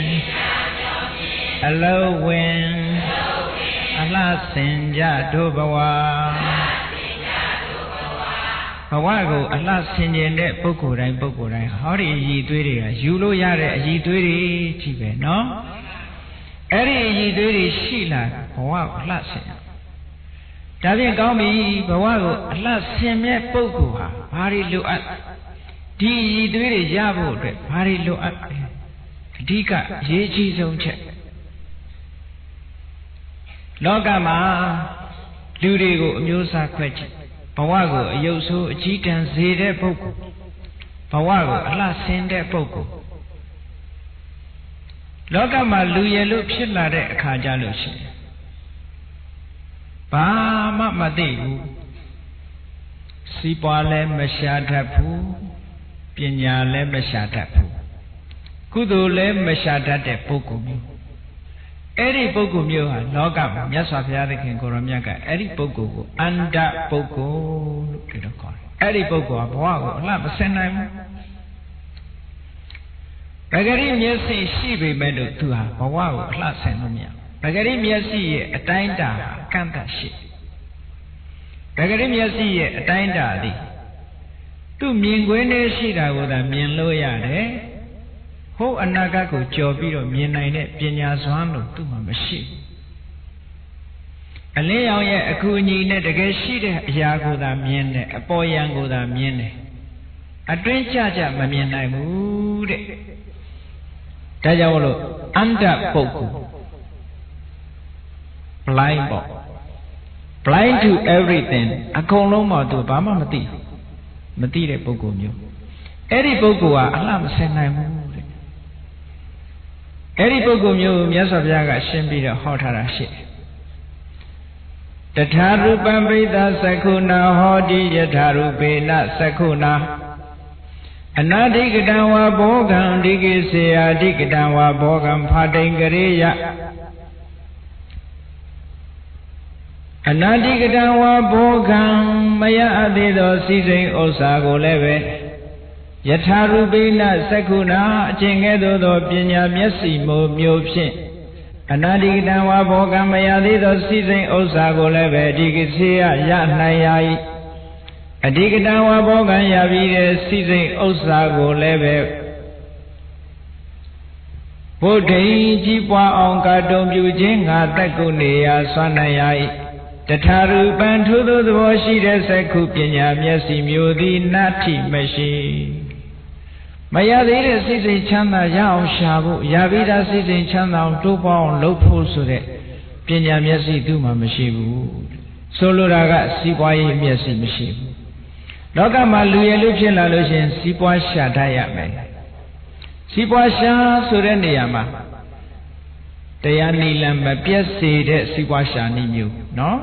အလုတ်ဝင်အလှဆင်ကြတို့ဘဝဘဝကိုအလှဆင်ကျင်တဲ့ပုဂ္ဂိုလ်တိုင်းဟောဒီအည်သွေးတွေကယူလို့ရတဲ့အည်သွေးတွေကြီးပဲနော်အဲ့ဒီအည်သွေးတွေရှိလာဘဝကိုအလှဆင်ဒါဖြင့်ကောင်းပြီဘဝကိုအလှဆင်မဲ့ပုဂ္ဂိုလ်ဟာဘာတွေလိုအပ်ဒီအည်သွေးတွေရဖို့အတွက်ဘာတွေလိုအပ်အဓိကအရေးကြီးဆုံးချက်လောကမှာလူတွေကိုအမျိုးအစားခွဲကြည့် ဘဝကိုအယုတ်ဆိုးအကြီးတန်းစေတဲ့ပုဂ္ဂိုလ်ဘဝကိုအလှဆင်းတဲ့ပုဂ္ဂိုလ်လောကမှာလူရည်လို့ဖြစ်လာတဲ့အခါကြလို့ရှိရင်ဘာမှမသိဘူးစီးပွားလည်းမရှာတတ်ဘူးပညာလည်းမရှာတတ်ဘူးကုသိုလ်လည်းမရှာတတ်တဲ့ပုဂ္ဂိုလ်မျိုးအဲ့ဒီပုဂ္ဂိုလ်မျိုးဟာလောကမှာမြတ်စွာဘုရားသခင်ကိုရောမြတ်ကအဲ့ဒီပုဂ္ဂိုလ်ကိုအန္တပုဂ္ဂိုလ်လို့ဒီလိုခေါ်တယ်အဲ့ဒီပုဂ္ဂိုလ်ကဘဝကိုအလှမဆင်နိုင်ဘူးပဂရိမျက်စိရှိပေမဲ့လို့သူဟာဘဝကိုအလှဆင်လို့မရပဂရိမျက်စိရဲ့အတိုင်းတာကန့်သတ်ရှိပဂရိမျက်စိရဲ့အတိုင်းတာသည်သူမြင်ကွင်းနဲ့ရှိတာကိုသာမြင်လို့ရတယ်ဟိုအနာဂတ်ကိုကြော်ပြီးတော့မြင်နိုင်တဲ့ပညာစွမ်းလို့သူ့မှာမရှိဘူးအလင်းရောင်ရဲ့အကူအညီနဲ့တကယ်ရှိတဲ့အရာကိုသာမြင်တယ်အပေါ်ယံကိုသာမြင်တယ်အတွင်းကြကြမမြင်နိုင်ဘူးတဲ့ဒါကြောင့်လို့အန္တပုဂ္ဂိုလ် blind ပေါ့ blind to everything အကုန်လုံးမှသူဘာမှမသိတဲ့ပုဂ္ဂိုလ်မျိုးအဲ့ဒီပုဂ္ဂိုလ်ဟာအလှမဆင်နိုင်ဘူးတဲ့အဲ့ဒီပုဂ္ဂိုလ်မျိုးမြတ်စွာဘုရားကရှင်းပြီးတော့ဟောထားတာရှိတယ်တထာရူပံပရိသသက္ခုနာဟောတိယထာရူပေနသက္ခုနာအနာတိကတံဝါဘောဂံဒိကိစေယတိကတံဝါဘောဂံဖာတိံကရေယအနာတိကတံဝါဘောဂံမယအသေးသောစီစိန်ဥစ္စာကိုလည်းပဲယထာရူပိနသက္ခုနာအချင်းကဲ့သို့သောပညာမျက်စိမျိုးဖြင့်အနာတိကတံဝါဘောဂံမယသေးသောစီစိန်ဥစ္စာကိုလည်းပဲဒီကိစေယရနိုင်ရ၏အဓိကတံဝါဘောဂံရပြီးတဲ့စီစိန်ဥစ္စာကိုလည်းပဲဘုဒ္ဓိကြီးပွားအောင်ကာတုံပြုခြင်းငါတက်ကုနေရာဆွမ်းနိုင်ရ၏တထာရူပံထိုသို့သဘောရှိတဲ့သက္ခုပညာမျက်စိမျိုးသည်နတ္ထိမရှိမရသေးတဲ့စိတ်စိတ်ချမ်းသာရအောင်ရှာဖို့ရပြီးသားစိတ်စိတ်ချမ်းသာအောင်တိုးပေါအောင်လုပ်ဖို့ဆိုတဲ့ပညာမျက်စိသူ့မှာမရှိဘူးဆိုလိုတာကစီးပွားရေးမျက်စိမရှိဘူးလောကမှာလူရည်လူဖြစ်လာလို့ရှင်စီးပွားရှာတတ်ရမယ်စီးပွားရှာဆိုတဲ့နေရာမှာတရားနိလမပြည့်စေတဲ့စီးပွားရှာနည်းမျိုးနော်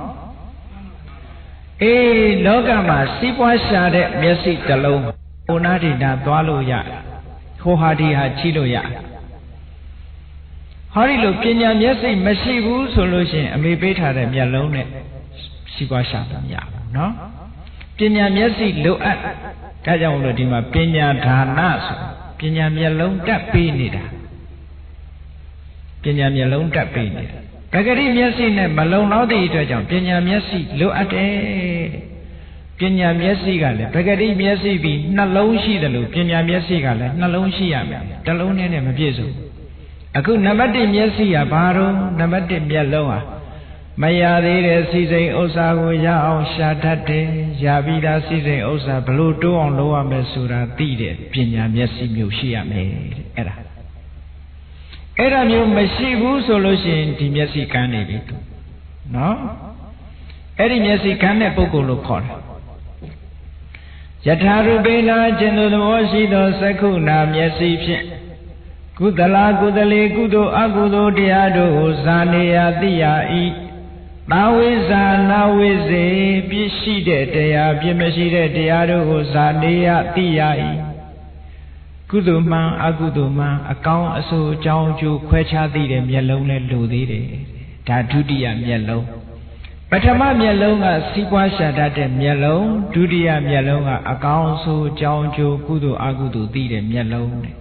လောကမှာစီးပွားရှာတဲ့မျက်စိတစ်လုံးဟိုနာဒီနာသွားလို့ရဟိုဟာဒီဟာကြည့်လို့ရဟောဒီလိုပညာမျက်စိမရှိဘူးဆိုလို့ရှိရင်အမေပေးထားတဲ့မျက်လုံးနဲ့စီးပွားရှာတာမရဘူးနော်ပညာမျက်စိလိုအပ်ဒါကြောင့်လို့ဒီမှာပညာဒါနဆိုပညာမျက်လုံးတက်ပေးနေတာပညာမျက်လုံးတက်ပေးနေတာပဂရိမျက်စိနဲ့မလုံလောက်တဲ့အတွက်ကြောင့်ပညာမျက်စိလိုအပ်တယ်ပညာမျက်စိကလည်းပဂရိမျက်စိပြီးနှလုံးရှိတယ်လို့ပညာမျက်စိကလည်းနှလုံးရှိရမယ်တစ်လုံးနဲ့မပြည့်စုံအခုနံပါတ်1မျက်စိကဘာတော့နံပါတ်1မျက်လုံးဟာမရသေးတဲ့စီစိန်ဥစ္စာကိုရအောင်ရှာတတ်တယ်ရပြီးသားစီစိန်ဥစ္စာဘလို့တိုးအောင်လုပ်ရမယ်ဆိုတာသိတဲ့ပညာမျက်စိမျိုးရှိရမယ်တဲ့အဲ့ဒါမျိုးမရှိဘူးဆိုလို့ရှိရင်ဒီမျက်စိကန်းနေပြီနော်အဲ့ဒီမျက်စိကန်းတဲ့ပုဂ္ဂိုလ်လို့ခေါ်တယ်ယထာရူပေနာကျင်သူသဘောရှိသောသက္ခုနာမျက်စိဖြင့်ကုသလာကုသလေကုသိုလ်အကုသိုလ်တရားတို့ကိုဇာနေယသိရ၏သာဝိဇာနာဝိဇေပြည့်ရှိတဲ့တရားပြည့်မရှိတဲ့တရားတို့ကိုဇာနေယသိရ၏ကုသိုလ်မှန်အကုသိုလ်မှန်အကောင်းအဆိုးအကြောင်းအကျိုးခွဲခြားသိတဲ့မျက်လုံးနဲ့လိုသေးတယ်ဒါဒုတိယမျက်လုံးပထမမျက်လုံးကစီးပွားရှာတတ်တဲ့မျက်လုံးဒုတိယမျက်လုံးကအကောင်းအဆိုးအကြောင်းအကျိုးကုသိုလ်အကုသိုလ်သိတဲ့မျက်လုံးတဲ့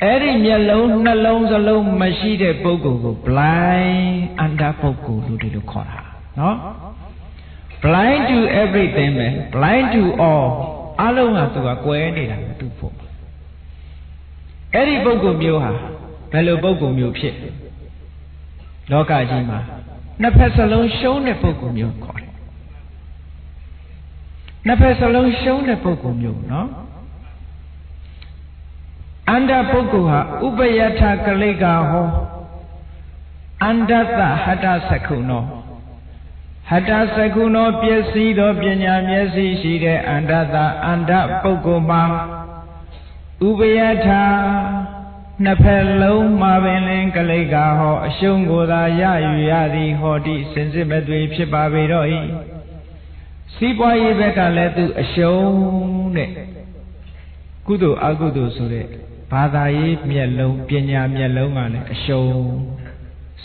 အဲ့ဒီမျက်လုံးနှလုံးစလုံးမရှိတဲ့ပုဂ္ဂိုလ်ကို blind အန္တပုဂ္ဂိုလ်လို့ဒီလိုခေါ်တာနော် blind to everything ပဲ blind to all အလုံးကသူကကွဲနေတာမတူဖို့အဲ့ဒီပုဂ္ဂိုလ်မျိုးဟာဘယ်လိုပုဂ္ဂိုလ်မျိုးဖြစ်လောကကြီးမှာနှစ်ဖက်စလုံးရှုံးတဲ့ပုဂ္ဂိုလ်မျိုးခေါ်တယ်နှစ်ဖက်စလုံးရှုံးတဲ့ပုဂ္ဂိုလ်မျိုးနော်အန္တပုဂ္ဂိုလ်ဟာဥပယထကလိကဟောအန္တသဟတသက္ခုနောဟ Hata Sakuno Piesido Pinya Miesi Shide Andata Anda Pokoma Ubeyata Napelo Mabelin Kalega Ho Shungoda Yadi Hodi Sensimetri Pipaviroi Siboy Beka Letu Ashone Kudu Agudu Sure Padai Mielo Pinya Mielongane Asho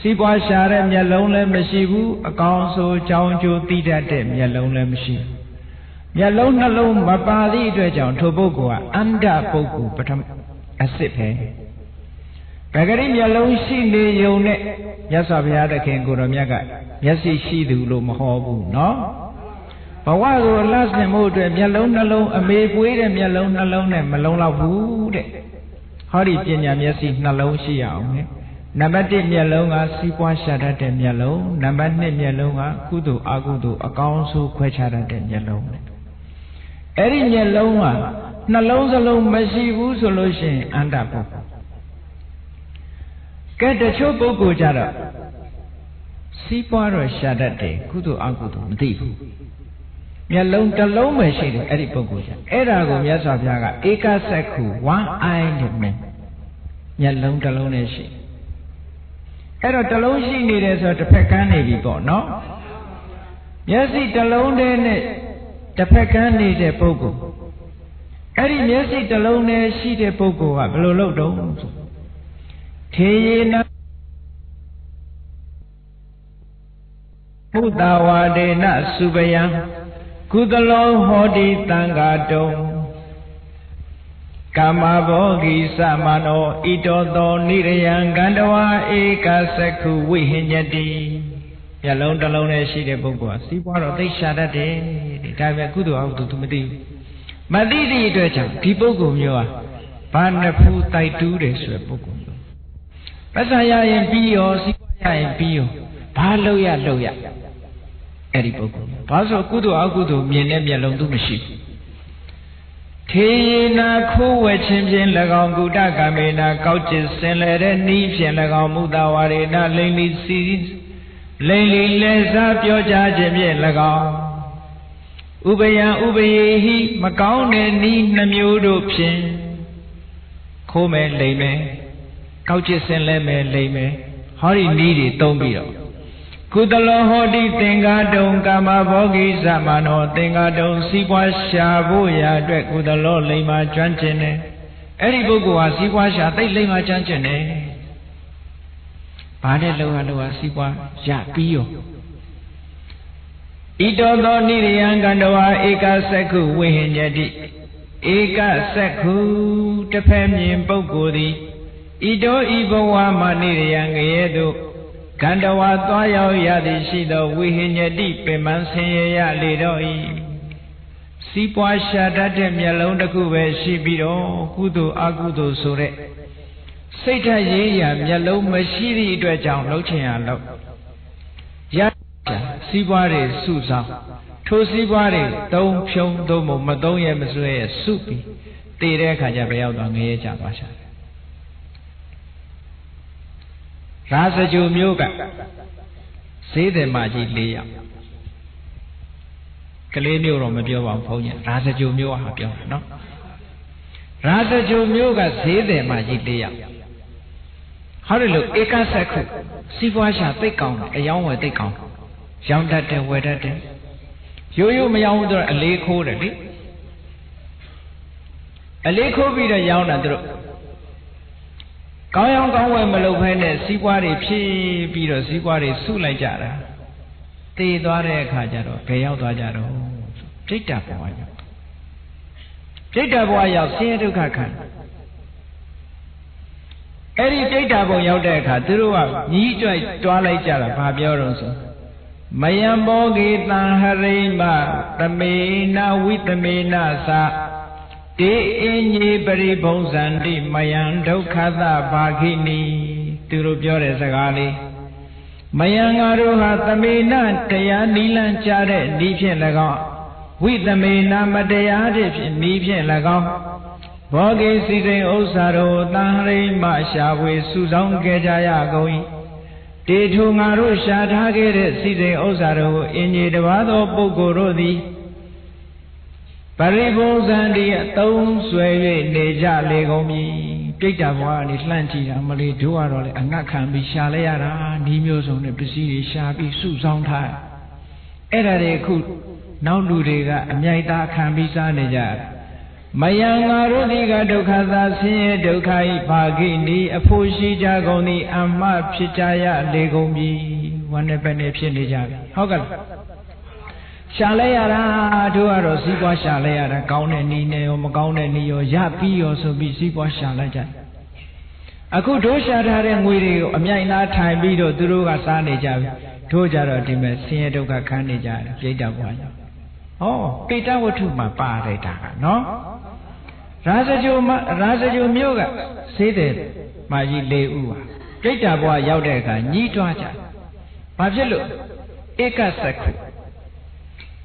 Siboy Share Mielone Meshibu, a council Chanjo Tita de Mielone Meshi. Mielone alone Mabadi Dredon Tobogoa, Anda Bogu, but a sipe. Bagari Mielone Shinde Yone, Yasabiada can go to Miaga, Yasi Shidu Lumahobu, no? But while last name moved Mielone alone, a maid wait and Mielone alone and Malona Wood. Howdy Pinya Yasi Nalo Shia. Number 1 Mielonga, Sipwa Shada de Mielo, number 2 Mielonga, Kudu Agudu, a council Quachada de Mielo. Eri Mielonga, Nalonga alone, Masivu solution, and up. Get the Chobo Jada Sipwa Shada de Kudu Agudu, deep. Mielong the low machine, Eri Pogoja, Erago Yasabiaga, Eka Seku, one eyed man. Mielong the low nation. Ero Taloshi needed a Pecani before, no? Yes, it alone then the Pecani de Pogo. Eri yes, it alone she de Pogo, a blow domes. Tina Pudawa de Na Subaya, Kudalo Hodi Tangadom. Kamabogi Samano Itodo Nirayan Gandawa Eka Saku Wihinyadi Yalon Dalone Shide Bogua, Siparo they shada de Tavakudu out to Madi. Madidi Dredja, people go Mua, Panapu Taitu de Swepoku. Pasaya and Pio, Sipaya and Pio, Paloya Loya Edipoku. Paso Kudu Agudu, Mienem Yalon to Mishi. Tina Kuwa Champion Lagon Guda Gamena couches and let a niche and Lagon Mudawarina Lady Seas Lady Les up your judge and Lagon Ubaya Ubaye Macau and Need Namudoption Come Lame couches and leme lame Hurry needy don't be up. Kudalo Hodi Tinga Don Kama Bogi Samano Tinga Don Sipwa Shabuya Dwek Kudalo Lima Chanchene Eri Bugua Sipwa Shate Lima Chanchene Pade Loa Sipwa Japio Ito Do Niriyan Gandawa Eka Seku Wihinyadi Eka Seku Tepemyin Bogudi Ito Ibowa Maniriyan Yedo Gandawa Toyo Yadi Shido Wihinyadi Pemanseya Lidoi Sipwa Shada de Mielonda Kuwe Shibiro Kudu Agudu Sure Seta Yeya Mielo Mashiri Dwejang Lochia Lo Yada Sipware Susa To Sipware Dom Pyong Domo Madoya Masue Supi Tere Kajabeo Dangeja Basha Rasa Jumyoga say the Maji Lea Kalenio Romabio and Ponya, Rasa Jumyo Hapio, no? Rasa Jumyoga say the Maji Lea. How to look Eka Saku, Sipwasha take on a young way take on. Young that day, weather day. You may order a lake already. A lake will be the young and Kayang Kawa Malopene, Sipwari P. Peter Sipwari Sulai Jara. Te Dore Kajaro, Payao Dajaro. Jita Boy. Jita Boy of Sierra Kakan. Eri Jita Boy Yodeka, Turua, Nijai, Twilight Jara, Pabioroso. Mayambogi Tanharima, the Mena with the Mena Sa. Te inye bari bonzandi mayando kada bagini Turubjore Sagali Mayangaruha Tamina Taya Nilan Chare Nipien Lagon with the Mena Madea Nipien Lagon Bogi Sitting Osaro Tanharima Shawe Susan Gejaya going တေထုငါတို့ရှာထားခဲ့တဲ့စီစဉ်ဥစ္စာတို့ကိုအင်ကြီးတပါးသောပုဂ္ဂိုလ်တို့သည်ပရိဘုံဇံဒီအသုံးဆွဲ၍နေကြလေကုန်ပြီပြိတ္တာဘွားကနေလှမ်းကြည့်တာမလေးတို့ကတော့လေအငတ်ခံပြီးရှာလဲရတာဒီမျိုးစုံနဲ့ပစ္စည်းတွေရှာပြီးစုဆောင်းထားအဲ့ဒါတွေအခုနောက်လူတွေကအမြိုက်သားခံပြီးစားနေကြမယံငါတို့ဒီကဒုက္ခသာဆင်းရဲဒုက္ခဤဘာကိနီအဖို့ရှိကြကုန်သည်အမှဖြစ်ကြရလေကုန်ပြီဝမ်းနဲ့ပဲနဲ့ဖြစ်နေကြပြီဟုတ်ကဲ့ရှာလဲရတာတို့ကတော့စီးပွားရှာလဲရတာကောင်းတဲ့နည်းနဲ့ရောမကောင်းတဲ့နည်းရောရပြီးရောဆိုပြီးစီးပွားရှာလိုက်ကြအခုတို့ရှာထားတဲ့ငွေတွေကိုအမြိုက်သားထိုင်ပြီးတော့သူတို့ကစားနေကြပြီတို့ကြတော့ဒီမဲ့ဆင်းရဲဒုက္ခခံနေကြတယ်ပြိတ္တာဘွားရောဟောပိဋကဝတ္ထုမှာပါလိုက်တာကနော်ရာဇဂိုမြို့ကဆေးတယ်မာကြီး၄ဦးပါပြိတ္တာဘွားရောက်တဲ့အခါညှိတွားကြဘာဖြစ်လို့ဧကစက္ခု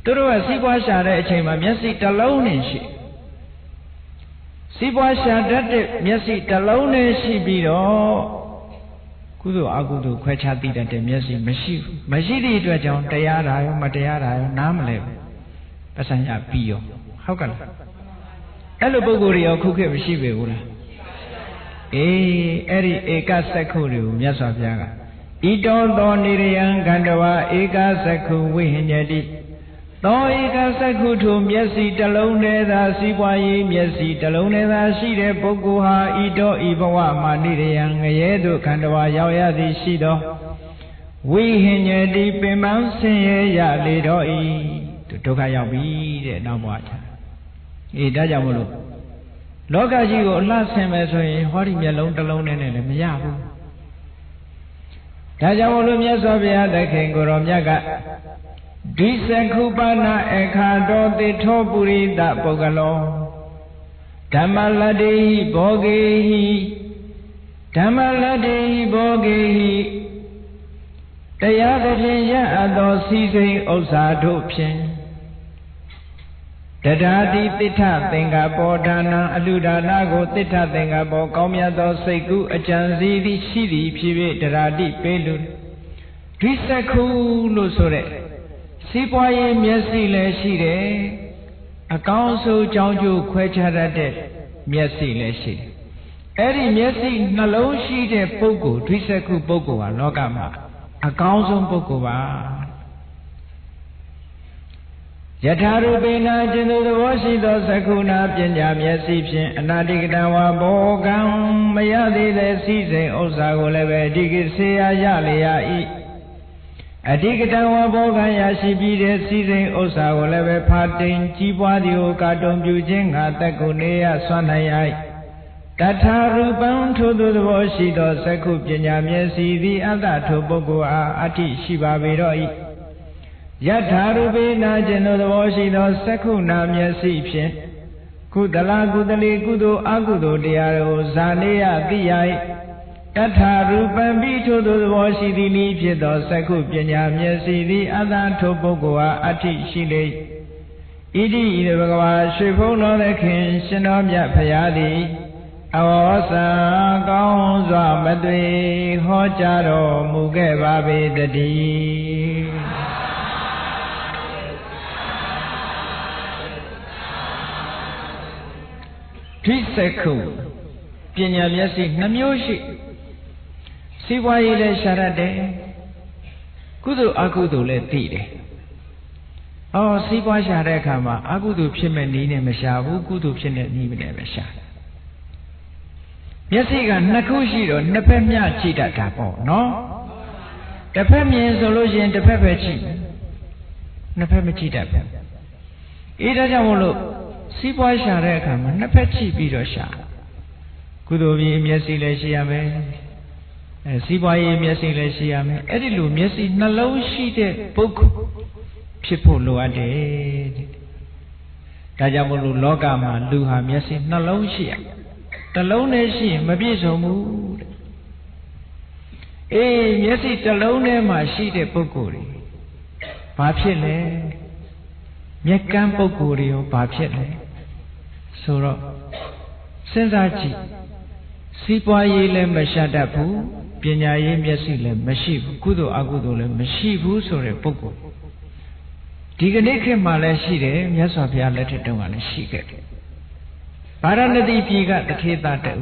သူတို့ကစီးပွားရှာတဲ့အချိန်မှာမျက်စိတစ်လုံးနဲ့ရှိစီးပွားရှာတတ်တဲ့မျက်စိတစ်လုံးနဲ့ရှိပြီးတော့ကုသိုလ်အကုသိုလ်ခွဲခြားသိတတ်တဲ့မျက်စိမရှိသည့်အတွက်ကြောင့်တရားတာရောမတရားတာရောနားမလဲဘူးပစံရပြီးရောဟုတ်ကဲ့လားအဲ့လိုပုဂ္ဂိုလ်တွေရောခုခေတ်မရှိပေဘူးလားအေးအဲ့ဒီဧကစက္ခုတွေကိုမြတ်စွာဘုရားကဣတောသောနိရယံခန္ဓဝါဧကစက္ခုဝိဟညတိသောဧကစက္ခုထုမျက်စိတစ်လုံးတည်းသာစီးပွားရေးမျက်စိတစ်လုံးတည်းသာရှိတဲ့ပုဂ္ဂိုလ်ဟာဣတောဤဘဝမှာနိရယံငရဲသို့ခန္ဓဝါရောက်ရသည်ရှိသောဝိဟညတိပင်မဆင်းရဲရလေတော့ဤဒုက္ခရောက်ပြီတဲ့နောက်ဘဝချာအေးဒါကြောင့်မလို့လောကကြီးကိုအလှဆင်မယ်ဆိုရင်ဟောဒီမျက်လုံးတစ်လုံးနဲ့လည်းမရဘူးဒါကြောင့်မလို့မြတ်စွာဘုရားသခင်ကိုရောမြတ်ကဒီစကုပါဏအခါတော်တိထောပုရိသပုဂ္ဂလောဓမ္မလတ္တိဘောဂေဟိဓမ္မလတ္တိဘောဂေဟိတရားသဖြင့်ရအပ်သောစီစိန်ဥစ္စာတို့ဖြင့်တဒါတိတိဋ္ဌသင်္ကပောဒါနံအလူဒါနကိုတိဋ္ဌသင်္ကပောကောင်းမြတ်သောစိတ်ကူးအကြံစီသည်ရှိသည်ဖြစ်၍တဒါတိပေးလူဒီစက္ခုလို့ဆိုတဲ့စီးပွားရေးမျက်စိလည်းရှိတယ်အကောင်းဆုံးကြောင်းကျိုးခွဲခြားတတ်တဲ့မျက်စိလည်းရှိတယ်အဲ့ဒီမျက်စိနှလုံးရှိတဲ့ပုဂ္ဂိုလ်ဒီစက္ခုပုဂ္ဂိုလ်ဟာလောကမှာအကောင်းဆုံးပုဂ္ဂိုလ်ပါယထာရူပေနာကျင်သူသဘောရှိသောသက္ခုနာပညာမျက်စိဖြင့်အနာတိကတဝါဘောကံမရသေးတဲ့စီစဉ်ဥစ္စာကိုလည်းပဲအဓိကစေရရလေရ၏အဓိကတဝါဘောကံရရှိပြီးတဲ့စီစဉ်ဥစ္စာကိုလည်းပဲဖာတိန်ကြီးပွားသည်ကိုကာတုံပြုခြင်းငါသက်ကိုနေရဆွမ်းနိုင်၏တထာရူပံထိုသူသဘောရှိသောသက္ခုပညာမျက်စိသည်အတ္တထိုပုဂ္ဂိုလ်အားအတ္တိရှိပါပေတော့၏ယထာရူပေနာကျင်သောသဘောရှိသောသက္ခုနာမျက်စိဖြင့်ကုသလကုသလေကုသိုလ်အကုသိုလ်တရားကိုဇာနေယသိရ၏တထာရူပံပိထိုသဘောရှိသည်နည်းဖြစ်သောသက္ခုပညာမျက်စိသည်အတ္တထိုပုဂ္ဂိုလ်အားအတ္တိရှိလေဣတိဤဘဂဝါရွှေဖုံးတော်သခင်ရှင်တော်မြတ်ဖရာသည်အဝေါစာကောင်းစွာမသွေဟောကြားတော်မူခဲ့ပါပေတည်းဒီစက္ခုပညာမျက်စိနှမျိုးရှိစီးပွားရေးလည်းရှာတတ်တယ်ကုသိုလ်အကုသိုလ်လည်းသိတယ်စီးပွားရှာတဲ့အခါမှာအကုသိုလ်ဖြစ်မဲ့နည်းနဲ့မရှာဘူးကုသိုလ်ဖြစ်တဲ့နည်းနဲ့ပဲရှာမျက်စိကနှစ်ခုရှိတော့နှစ်ဖက်မျှကြည့်တတ်တာပေါ့နော်တစ်ဖက်မြင်ဆိုလို့ရှိရင်တစ်ဖက်ပဲကြည့်နှစ်ဖက်မကြည့်တတ်ဘူးဒါကြောင့်မို့လို့စီးပွားရှာတဲ့အခါမှာနှစ်ဖက်ကြည့်ပြီးတော့ရှာကုသိုလ်ပြီးမျက်စိလည်းရှိရမယ်စီးပွားရေးမျက်စိလည်းရှိရမယ်အဲ့ဒီလိုမျက်စိနှလုံးရှိတဲ့ပုဂ္ဂိုလ်ဖြစ်ဖို့လိုအပ်တယ်ဒါကြောင့်မို့လို့လောကမှာလူဟာမျက်စိနှလုံးရှိရတစ်လုံးနဲ့ရှိရင်မပြည့်စုံဘူးမျက်စိတစ်လုံးထဲမှာရှိတဲ့ပုဂ္ဂိုလ်တွေဘာဖြစ်လဲမျက်ကန်းပုဂ္ဂိုလ်တွေရောဘာဖြစ်လဲဆိုတော့စဉ်းစားကြည့်စီးပွားရေးလည်းမရှာတတ်ဘူး ပညာရေးမျက်စိလည်းမရှိဘူးကုသိုလ်အကုသိုလ်လည်းမရှိဘူးဆိုတဲ့ပုဂ္ဂိုလ်ဒီကနေ့ခေတ်မှာလည်းရှိတယ်မြတ်စွာဘုရားလက်ထက်တုန်းကလည်းရှိခဲ့တယ်ဗာရာဏသီပြည်ကတထေသားတူ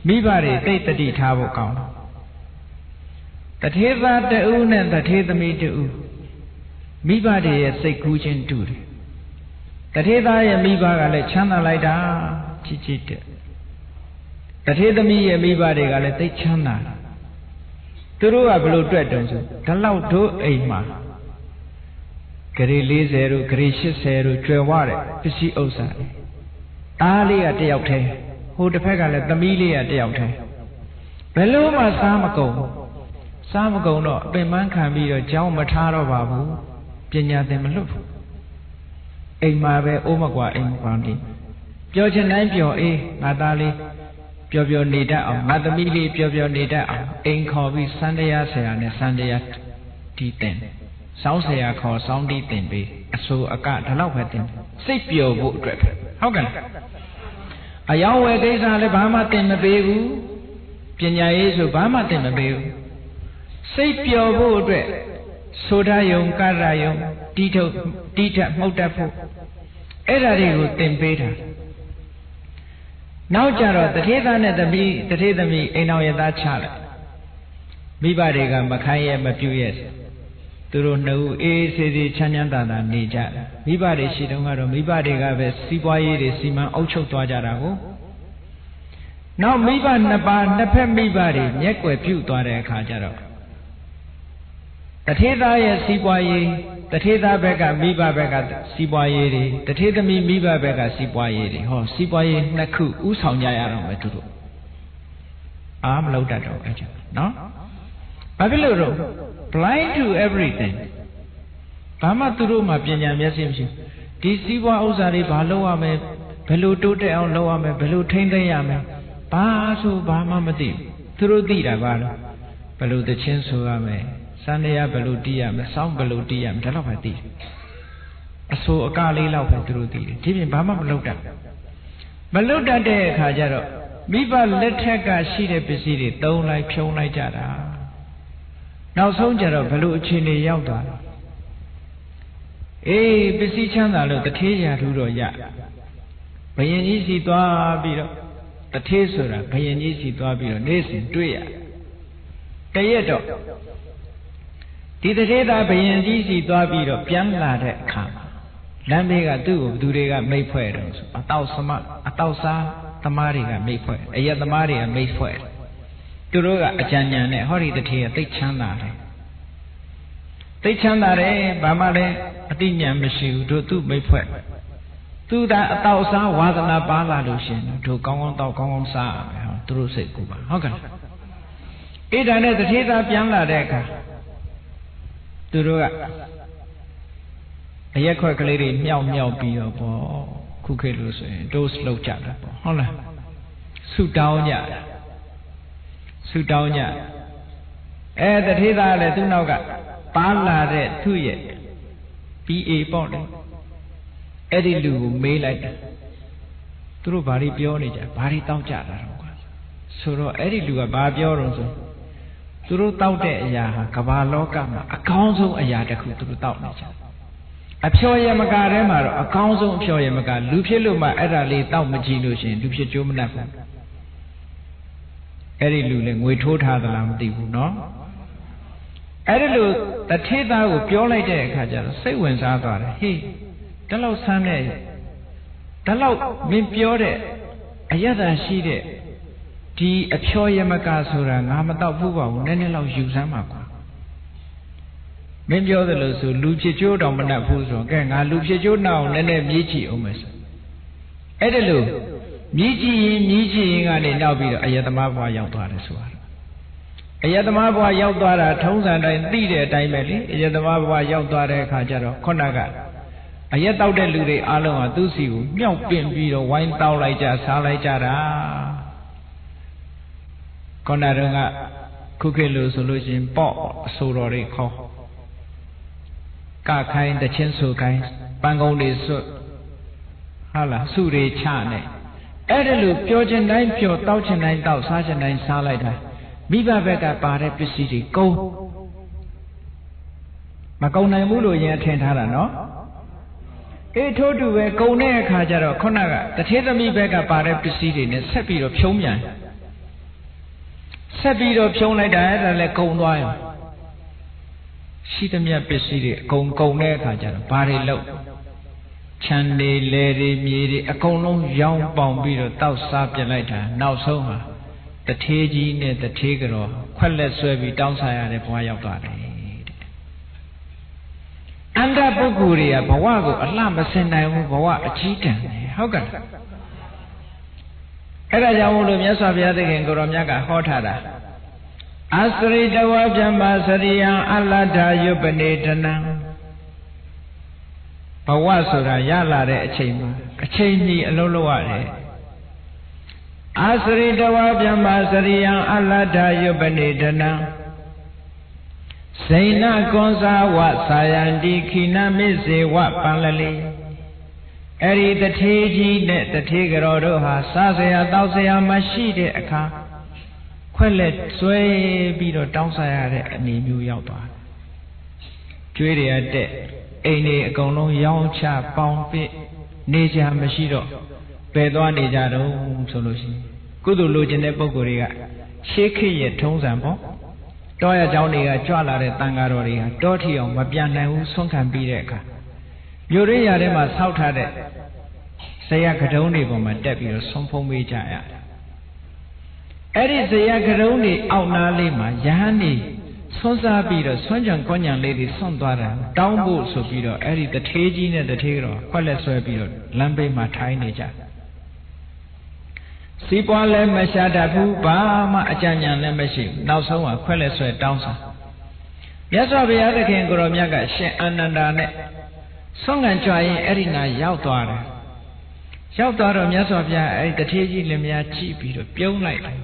မိဘတွေတိတ်တတိထားဖို့ကောင်းတယ်တထေသားတူနဲ့တထေသမီးတူမိဘတွေရဲ့စိတ်ကူးခြင်းတူတယ်တထေသားရဲ့မိဘကလည်းချမ်းသာလိုက်တာချစ်ချစ်တဲ့တထေသမီးရဲ့မိဘတွေကလည်းသိချမ်းသာသူတို့ကဘလို့တွေ့တုံးဆိုဒီလောက်တို့အိမ်မှာဂရေ40တို့ဂရေ80တို့ကျွယ်ဝတဲ့ပစ္စည်းဥစ္စာအားလေးကတယောက်တည်းဟိုတစ်ဖက်ကလည်းသမီးလေးကတယောက်တည်းဘယ်လို့မှစားမကုန်တော့အပင်ပန်းခံပြီးတော့ကြောင်းမထားတော့ပါဘူးပညာသင်မလွတ်ဘူးအိမ်မှာပဲအိုးမကွာအိမ်မကွာနေပျော်ချင်တိုင်းပျော်အေးငါသားလေးပျော်ပျော်နေတတ်အောင်ငါသမီးလေးပျော်ပျော်နေတတ်အောင်အိမ်ခေါ်ပြီးစံတရားဆရာနဲ့စံတရားတီးတင်စောင်းဆရာခေါ်စောင်းတီးတင်ပြီးအစိုးအကဒီလောက်ပဲတင်စိတ်ပျော်ဖို့အတွက်ပဲဟုတ်ကဲ့အယောင်ဝယ်ကိစ္စလည်းဘာမှတင်မပေးဘူးပညာရေးဆိုဘာမှတင်မပေးဘူးစိတ်ပျော်ဖို့အတွက်ဆိုထားယုံကရယုံတီးထမှုတ်တတ်ဖို့အဲ့ဒါတွေကိုတင်ပေးတာနောက်ကြတော့တထေသားနဲ့တထေသမီးအိမ်တော်ရသားချလိုက်မိဘတွေကမခိုင်းရဲ့မပြုရဲ့သူတို့နှစ်ဦးအေးဆေးဆေးချမ်းချမ်းသာသာနေကြတယ်မိဘတွေရှိတုန်းကတော့မိဘတွေကပဲစီးပွားရေးတွေစီမံအုပ်ချုပ်သွားကြတာကိုနောက်မိဘနှစ်ပါးနှစ်ဖက်မိဘတွေမျက်ွယ်ပြုသွားတဲ့အခါကျတော့တထေသားရဲ့စီးပွားရေးတထေသားဘက်ကမိဘဘက်ကစီးပွားရေးတွေတထေသမီးမိဘဘက်ကစီးပွားရေးတွေဟောစီးပွားရေးနှစ်ခုဥဆောင်ကြရတော့မယ်သူတို့အားမလုပ်တတ်တော့အဲ့ကျနော်ဘာဖြစ်လို့တော့ blind to everything ဘာမှသူတို့မှပညာမျက်စိမရှိဒီစီးပွားဥစ္စာတွေဘာလုပ်ရမလဲဘယ်လိုတိုးတက်အောင်လုပ်ရမလဲဘယ်လိုထိန်းသိမ်းရမလဲဘာဆိုဘာမှမသိသူတို့သိတာပါလို့ဘယ်လိုသချင်းဆိုရမလဲစံတရားဘယ်လိုတီးရမလဲစောင်းဘယ်လိုတီးရမလဲဒါတော့ပဲသိတယ်အဆိုအကလေးလောက်ပဲသူတို့သိတယ်ဒီပြင်ဘာမှမလုပ်တတ်တဲ့အခါကျတော့မိဘလက်ထက်ကရှိတဲ့ပစ္စည်းတွေသုံးလိုက်ဖြုံးလိုက်ကြတာနောက်ဆုံးကျတော့ဘယ်လိုအခြေအနေရောက်သွားလဲအေးပစ္စည်းချမ်းသာလို့တထေးရာထူးတော့ရဘယင်ကြီးစီသွားပြီးတော့တထေးဆိုတာဘယင်ကြီးစီသွားပြီးတော့နေ့စဉ်တွေ့ရတရက်တော့ဒီတထေးသားဘယင်ကြီးစီသွားပြီးတော့ပြန်လာတဲ့အခါလမ်းဘေးကသူ့ကိုဘသူတွေကမိတ်ဖွဲ့တယ်ဆိုအတောက်စားသမားတွေကမိတ်ဖွဲ့အရက်သမားတွေကမိတ်ဖွဲ့သူတို့ကအကြံဉာဏ်နဲ့ဟောဒီတထေးကသိချမ်းသာတယ်ဘာမှလည်းအတိညာမရှိဘူးတို့သူ့မိတ်ဖွဲ့သူသာအတောက်စားဝါသနာပါလာလို့ရှင်တို့ကောင်းကောင်းတောက်ကောင်းကောင်းစားရမယ်ဟောသူတို့စိတ်ကူပါဟုတ်ကဲ့အဲ့ဒါနဲ့တထေးသားပြန်လာတဲ့အခါသူတို့ကအရက်ခွက်ကလေးတွေမြောက်ပြီးတော့ပေါ့ခုခေတ်လို့ဆိုရင် dose လောက်ကြတာပေါ့ဟုတ်လားဆူတောင်းကြတထေးသားလည်းသူ့နောက်ကပါလာတဲ့သူ့ရဲ့ PA ပေါ့လေအဲ့ဒီလူကိုမေးလိုက်တယ်သူတို့ဘာတွေပြောနေကြဘာတွေတောက်ကြတာတော့ကွာဆိုတော့အဲ့ဒီလူကဘာပြောတော့ဆိုသူတို့တောက်တဲ့အရာဟာကမ္ဘာလောကမှာအကောင်းဆုံးအရာတစ်ခုသူတို့တောက်နေကြအဖျော်ရမကထဲမှာတော့အကောင်းဆုံးအဖျော်ရမကလူဖြစ်လို့မှအဲ့ဒါလေးတောက်မကြည့်လို့ရှိရင်လူဖြစ်ကြိုးမနှက်ဘူးအဲ့ဒီလူလည်းငွေထိုးထားသလားမသိဘူးเนาะအဲ့ဒီလူတထေးသားကိုပြောလိုက်တဲ့အခါကျတော့စိတ်ဝင်စားသွားတယ်ဟေးဒါလောက်ဆန်းတဲ့ဒါလောက်မင်းပြောတဲ့အယတ္တရှိတဲ့ဒီအဖျော်ရမကဆိုတာငါမတော့ဘူးပါဘူးနည်းနည်းလောက်ယူစမ်းပါကွာမင်းပြောသလိုဆိုလူဖြစ်ကျိုးတောင်မနှက်ဘူးဆိုတော့ကဲငါလူဖြစ်ကျိုးနှောက်နည်းနည်းမြည်ကြည့်အောင်မယ်ဆိုအဲ့ဒါလို့မြည်ကြည့်ရင်ကနေနောက်ပြီးတော့အယတ္တမဘဝရောက်သွားတယ်ဆိုတာအယတ္တမဘဝရောက်သွားတာထုံးစံတိုင်းသိတဲ့အတိုင်းပဲလေအယတ္တမဘဝရောက်သွားတဲ့အခါကျတော့ခုနကအရက်တောက်တဲ့လူတွေအားလုံးကသူ့စီကိုမြောက်ပင့်ပြီးတော့ဝိုင်းတောက်လိုက်ကြစားလိုက်ကြတာခုနတုန်းကခုခေတ်လို့ဆိုလို့ရှိရင်ပေါ့အဆိုတော်တွေခေါ်ကခိုင်းတချင်းဆိုခိုင်းပန်းကုန်းတွေစွတ်ဟာလားစုတွေချနဲ့အဲ့ဒါလို့ပြောချင်တိုင်းပြောတောက်ချင်တိုင်းတောက်စားချင်တိုင်းစားလိုက်တာ မိဘဘက်ကပါတဲ့ပစ္စည်းတွေကုန်မကုန်နိုင်ဘူးလို့ရင်ထင်ထားတာနော်အေးထို့တူပဲကုန်တဲ့အခါကျတော့ခုနကတထေးသမီးဘက်ကပါတဲ့ပစ္စည်းတွေနဲ့ဆက်ပြီးတော့ဖြုံးပြန်ဆက်ပြီးတော့ဖြုံးလိုက်တာအဲ့ဒါလည်းကုန်သွားရောရှိသမျှပစ္စည်းတွေအကုန်တဲ့အခါကျတော့ဘာတွေလုပ်ချမ်းတွေလေတွေမြေတွေအကုန်လုံးရောင်းပေါင်ပြီးတော့တောက်စားပြလိုက်တာနောက်ဆုံးဟာတထေးကြီးနဲ့တထေးကြောခွက်လက်ဆွဲပြီးတောင်းစားရတဲ့ဘဝရောက်သွားတယ်အန္တပုဂ္ဂိုလ်တွေကဘဝကိုအလှမစင်နိုင်ဘူးဘဝအကြီးတန်းတယ်ဟုတ်ကဲ့အဲ့ဒါကြောင့်မို့လို့မြတ်စွာဘုရားသခင်ကိုရောမြတ်ကဟောထားတာအစရိတဝဗျမ္မာစရိယံအလတ္ထာယုပနေတနံဘဝဆိုတာရလာတဲ့အချိန်မှာအချိန်ကြီးအလုံးလုံးရတယ်အစရိတဝဗျမ္မာစရိယံအလတ္ထာယုပနေတနံဇိဏကွန်စာဝသာယန္တိခိနမိစေဝပန္လလိအဲ့ဒီတထေးကြီးနဲ့တထေးကြောတို့ဟာစားစရာတောက်စရာမရှိတဲ့အခါခွက်လက်ဆွဲပြီးတော့တောင်းစားရတဲ့အနေမျိုးရောက်သွားကျွေးရတဲ့အိမ်တွေအကုန်လုံးရောင်းချပေါင်းပစ်နေကြမရှိတော့ပယ်သွားနေကြတော့ဆိုလို့ရှိရင်ကုသိုလ်လိုချင်တဲ့ပုဂ္ဂိုလ်တွေကရှေးခေတ်ရဲ့ထုံးစံပေါ့တောရเจ้าတွေကကြွလာတဲ့တန်ဃာတော်တွေဟာတောထီအောင်မပြန်နိုင်ဘူးဆုံးခံပြီးတဲ့အခါမြို့ရင်းရထဲမှာဆောက်ထားတဲ့ဇယကတုံးတွေပေါ်မှာတက်ပြီးတော့ဆုံးဖုံးပေးကြရတယ်အဲ့ဒီဇယကတုံးတွေအောက်နားလေးမှာယဟန်နေဆွန်းစားပြီးတော့ဆွမ်းကြံကွညံလေးတွေဆွန့်သွားတာတောင်းဖို့ဆိုပြီးတော့အဲ့ဒီတထေးကြီးနဲ့တထေးတော်ခွက်လက်ဆွဲပြီးတော့လမ်းဘေးမှာထိုင်နေကြစီးပွားလည်းမရှာတတ်ဘူးဘာမှအကြံဉာဏ်လည်းမရှိဘူးနောက်ဆုံးကခွက်လက်ဆွဲတောင်းစားမြတ်စွာဘုရားသခင်ကိုရောမြတ်ကရှင်အာနန္ဒာနဲ့ဆုံးငံကြွရင်အဲ့ဒီနာရောက်သွားတယ်ရောက်သွားတော့မြတ်စွာဘုရားအဲ့ဒီတထေးကြီးလည်းများကြည့်ပြီးတော့ပြုံးလိုက်တယ်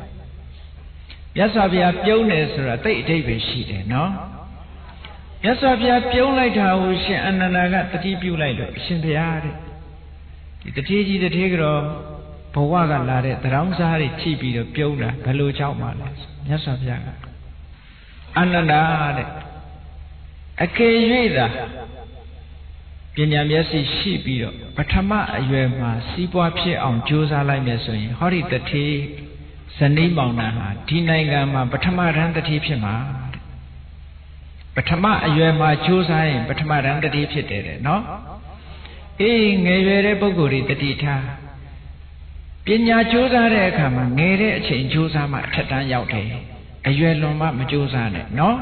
မြတ်စွာဘုရားပြုံးတယ်ဆိုတာသိအဓိပ္ပာယ်ရှိတယ်နော်မြတ်စွာဘုရားပြုံးလိုက်တာကိုရှင်အာနန္ဒာကတတိပြုလိုက်လို့ရှင်ဘုရားတဲ့ဒီတထေးကြီးတထေးကြောဘဝကလာတဲ့တရောင်းစားတွေချိပြီးတော့ပြုံးတာဘယ်လိုကြောက်မှလဲမြတ်စွာဘုရားကအာနန္ဒာတဲ့အကယ်၍သာပညာမျက်စိရှိပြီးတော့ပထမအရွယ်မှာစီးပွားဖြစ်အောင်ကြိုးစားလိုက်မယ်ဆိုရင်ဟောဒီတထေးဇနီးမောင်နှံဟာဒီနိုင်ငံမှာပထမတန်းတထေးဖြစ်မှာပထမအရွယ်မှာကြိုးစားရင်ပထမတန်းတထေးဖြစ်တယ်တဲ့နော်အေးငယ်ရွယ်တဲ့ပုဂ္ဂိုလ်တွေတတိထားပညာကြိုးစားတဲ့အခါမှာငယ်တဲ့အချိန်ကြိုးစားမှအထက်တန်းရောက်တယ်အရွယ်လွန်မှမကြိုးစားနဲ့နော်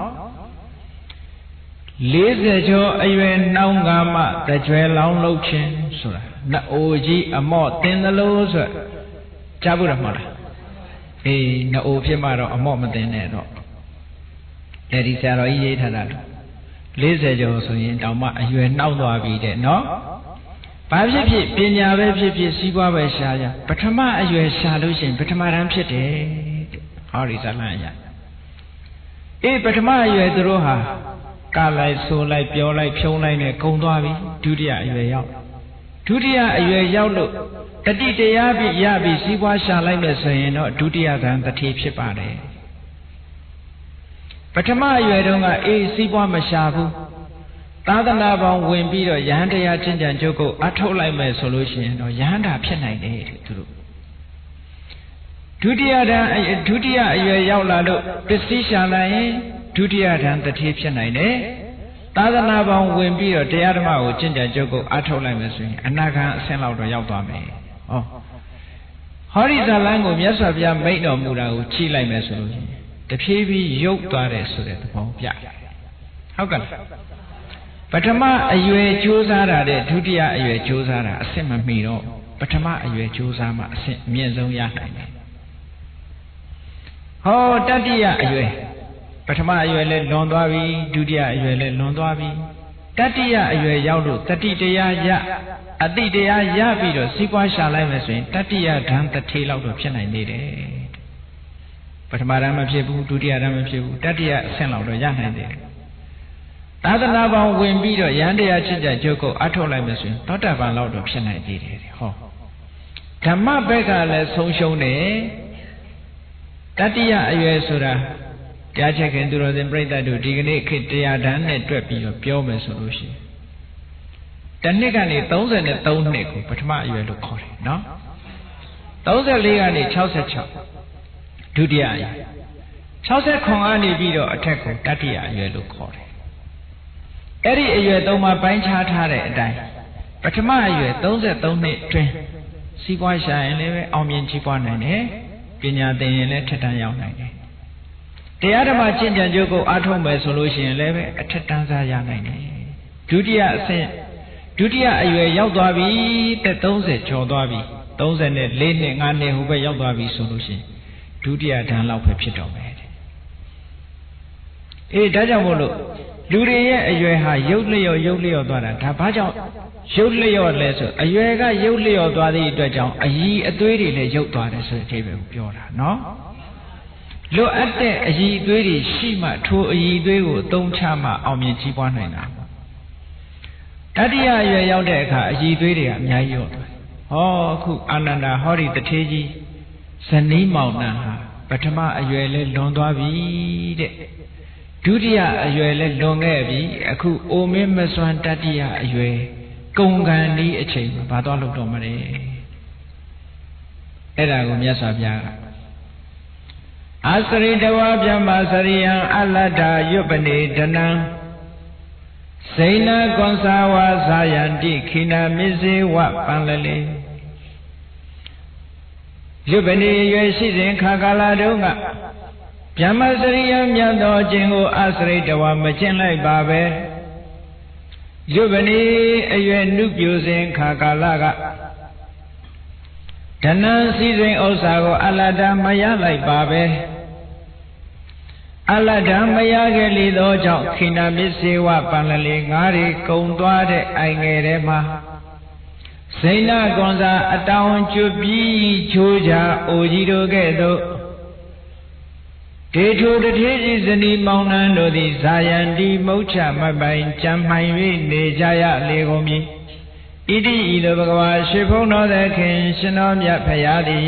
40ကျော်အရွယ်နှောင်းကမှတကြွယ်လောင်းလုပ်ခြင်းဆိုတာနှအိုကြီးအမော့တင်သလိုဆိုကြားဘူးရမလားအေးနှအိုဖြစ်မှတော့အမော့မတင်နဲ့တော့အဲဒီဆရာတော်ကြီးရေးထားတာ40ကျော်ဆိုရင်တောင်မှအရွယ်နှောင်းသွားပြီတဲ့နော်ဘာဖြစ်ဖြစ်ပညာပဲဖြစ်ဖြစ်စီးပွားပဲရှားရပထမအရွယ်ရှားလို့ရှိရင်ပထမတန်းဖြစ်တယ်တဲ့ဟောဒီဇလန်းရအေးပထမအရွယ်သူတို့ဟာကလိုက်ဆိုလိုက်ပြောလိုက်ဖြုံးလိုက်နဲ့ဂုံသွားပြီဒုတိယအရွယ်ရောက်ဒုတိယအရွယ်ရောက်လို့တတိတရားပြီးရပြီးစီးပွားရှာလိုက်မယ်ဆိုရင်တော့ဒုတိယတန်းတတိဖြစ်ပါတယ်ပထမအရွယ်တုန်းကအေးစီးပွားမရှာဘူးသာသနာပေါင်းဝင်ပြီးတော့ယဟန်တရားကျင့်ကြံကြုတ်ကိုအထုတ်လိုက်မယ်ဆိုလို့ရှိရင်တော့ယဟန်တာဖြစ်နိုင်တယ်သူတို့ဒုတိယတန်းဒုတိယအရွယ်ရောက်လာလို့ပစ္စည်းရှာလိုက်ရင်ဒုတိယတန်းတတိဖြစ်နိုင်တယ်သာသနာပေါင်းဝင်ပြီးတော့တရားဓမ္မကိုကျင့်ကြံကြုတ်ကိုအထုတ်လိုက်မယ်ဆိုရင်အနာဂတ်အဆင့်လောက်တော့ရောက်သွားမယ်ဟောဒီဇလန်းကိုမြတ်စွာဘုရားမိန့်တော်မူတာကိုကြည့်လိုက်မယ်ဆိုလို့ရှိရင်တဖြည်းဖြည်းရုပ်သွားတယ်ဆိုတဲ့သဘောပြဟုတ်ကဲ့ပထမအရွယ်ကြိုးစားတာတဲ့ဒုတိယအရွယ်ကြိုးစားတာအဆင့်မမီတော့ပထမအရွယ်ကြိုးစားမှအဆင့်အမြင့်ဆုံးရနိုင်တယ်ဟောတတိယအရွယ်ပထမအရွယ်လဲလွန်သွားပြီဒုတိယအရွယ်လဲလွန်သွားပြီတတိယအရွယ်ရောက်လို့တတိတရားရအတိတရားရပြီးတော့စီးပွားရှာလိုက်မယ်ဆိုရင်တတိယဓာန်တထေလောက်တော့ဖြစ်နိုင်နေတယ်ပထမဓာန်မဖြစ်ဘူးဒုတိယဓာန်မဖြစ်ဘူးတတိယအဆင့်လောက်တော့ရနိုင်တယ်သာသနာပေါင်းဝင်ပြီးတော့ယန္တရားချစ်ကြကြုတ်ကိုအထုတ်လိုက်မယ်ဆိုရင်သောတာပန်လောက်တော့ဖြစ်နိုင်သေးတယ်ဟောဓမ္မဘက်ကလည်းဆုံးရှုံးတယ် Tatiya ayue sura Yacha can do the Breda do Dignate Kitia Dan and Trepi of Pure solution. The Nigani 1,000 and 1,000 nickel, but my you look call it, no? 1,000 legani Chaucer chop. To the eye. Chaucer Kongani video attack Tatia you look call it. Eddie you don't my pine chart had a die. But my you 1,000 train. See why shine live on me chipon and eh? Pinya de Tetan Yang. The other machine and you go at home by solution level at Tetanza Yang. Judia said, Judia, you a Yaldavi, that those at Chodavi, those and the lady Anne who were Yaldavi solution. Judia dan Lau Pepito made. A Dajamolo, Judia, you have Yodley or Donna, Tapajo. Yodley or lesser, a Yuega Yodley or Dwadi Dwajam, a ye a duty Yodwa, so table Pura, no? Look at the a ye duty, Shima, two a ye duo, don't chama, on me cheap one. Tadia Yaudeka, a ye duty, Yayo. Oh, cook Ananda, Hori the Teji, Sani Mountain, Batama, a Yuele Londwavi. Dudia, a Yuele Longavi, a cook Ome Meswan Tadia, a Yue. Gongani a chamber, but all of Domine. Edagum Yasabia Asari Dawabia Masarian Alada Yubani Dana Saina Gonsawa Zayan Dikina Mizi Wapanlali Yubani Yusin Kakala Dunga Yamasarian Yando Jingo Asari Dawamachin like Babe. Yubani a nucleus Kakalaga Dana season Osago Alada Maya like Babe Alada Maya Gelido Jok Kina Misiwa Panali Ngari Kondwade Aingerema Saina Gonza Adown Chubi Chuja Ojido Gedo Deto the Tejis and the Mountain of the Zayan di Mocha, my by Champagne, the Jaya Legomi. Idi Idogava, Shipono, the Kinshanom Yapayadi,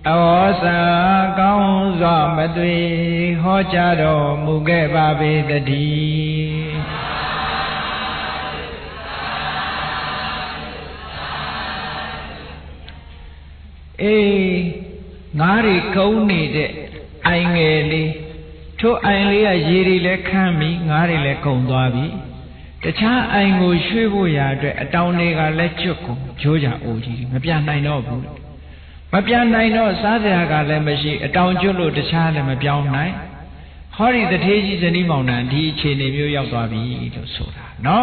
Awasa, Gonza, Madri, Hojado, Mugebabe, the D. Nari Koni. Aingeli, to Ailia Yiri le Kami, Ngari le Kondwabi, the Cha Aingo Shibuya, a Downega Lechuko, Joja Oji, Mapian I know good. Mapian I know Sazaga Lembashi, a down Jolo, the child and Mapian night. Hurry the Tejis and Imona, and he chain a New Yawabi to Soda. No?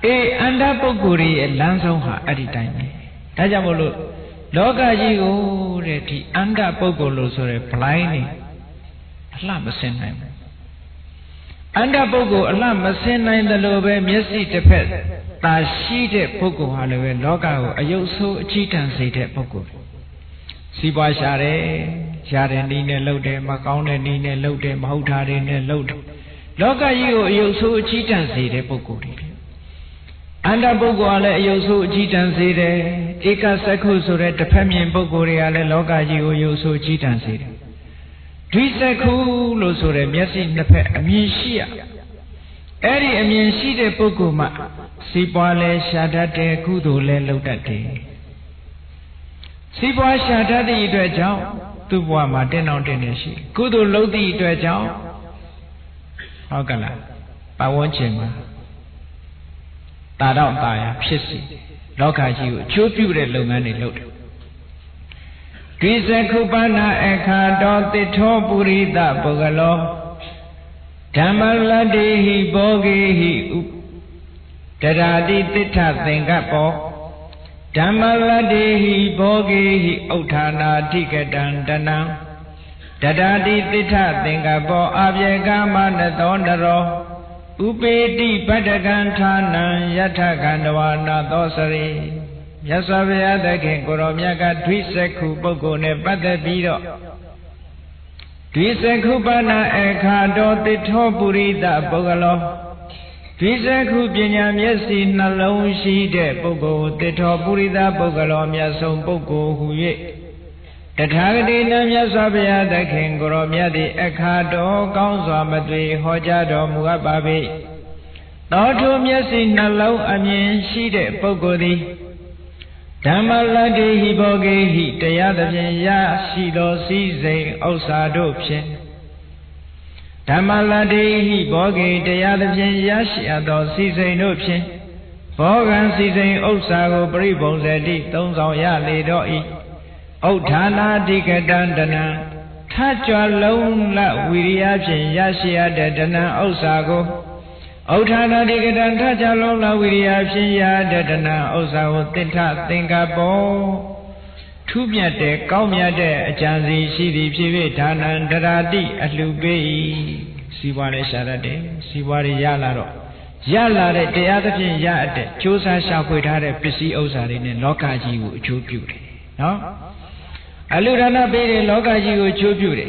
Anda Poguri and Lanzoha at the time. Tajamolo. Loga you ready under Pogolos or a blind Lamasen. Under Pogo, a Lamasen in the lobe, Messi the pet, Tashite Pogo, however, Loga, a Yoso, Chitan Sate Pogo. Siba Share, Share Nina Lode, Macone Nina Lode, Mautari Lode. Loga you, Yoso, Chitan Sate Pogo. Anda Bogoale Yoso Chitan Sede, Eka Saku Sore, the Pemian Bogoreale Loga Yoso Chitan Sede. Twisaku Losore, Messi the Pet, Amishia. Eri Amishi de Bogoma, Sipale Shadate Kudole Lodate. Sipa Shadati Dwajao, Tubwa Martino Deneshi, Kudu Lodi Dwajao. Hogala, Pawonchema. Tadao Taya, Pissy, Lokaji, Chupu de Lungani Lod. Twisa Kupana Eka dot the Topuri da Bogalo. Tamaladi he bogi he Tadadi Tita Thingapo. Tamaladi he bogi he Otana Tikadan Dana. Tadadi Tita Thingapo Abiagama Nadonaro. Upeti Patagantana Yatakandawana Dosari Yasavia the King Koromiaka Twiseku Bogone Patabido Twisekupana Ekado the Topuri da Bogalo Twiseku Pinyam Yesi Nalon Shi de Bogo the Topuri da Bogalo Miason Bogo Huye Tathagati Namyasabhya Dakhin Guru Myati Ekhato Kaunsa Matri Hojado Mugababi Tautu Myasi Nalau Amyin Shide Pokodi Dhammaladi Hibogehi Tayadapin Ya Shido Sise Osado Pshin Dhammaladi Hiboge Tayadapin Ya Shiado Sise No Pshin Bogan Sise Osago Pribonseti Tonsao Ya Lidoi Uthana Dikadandana Tajwa Long La Viriapin Yashia Dana Osago Uthana Dikadan Tajwa Long La Viriapin Yadana Osago Tinta Thinkabo Tubyate Kaumyate Ajanzi Shidi Pivi Tanan Daradi Alubi Siwale Sharade Siwari Yalaro Yalare the other thing Yade Chosa Shakwitare Pisi Osari Lokaji Chupuri no? Alurana Bede Lokaji Chupuri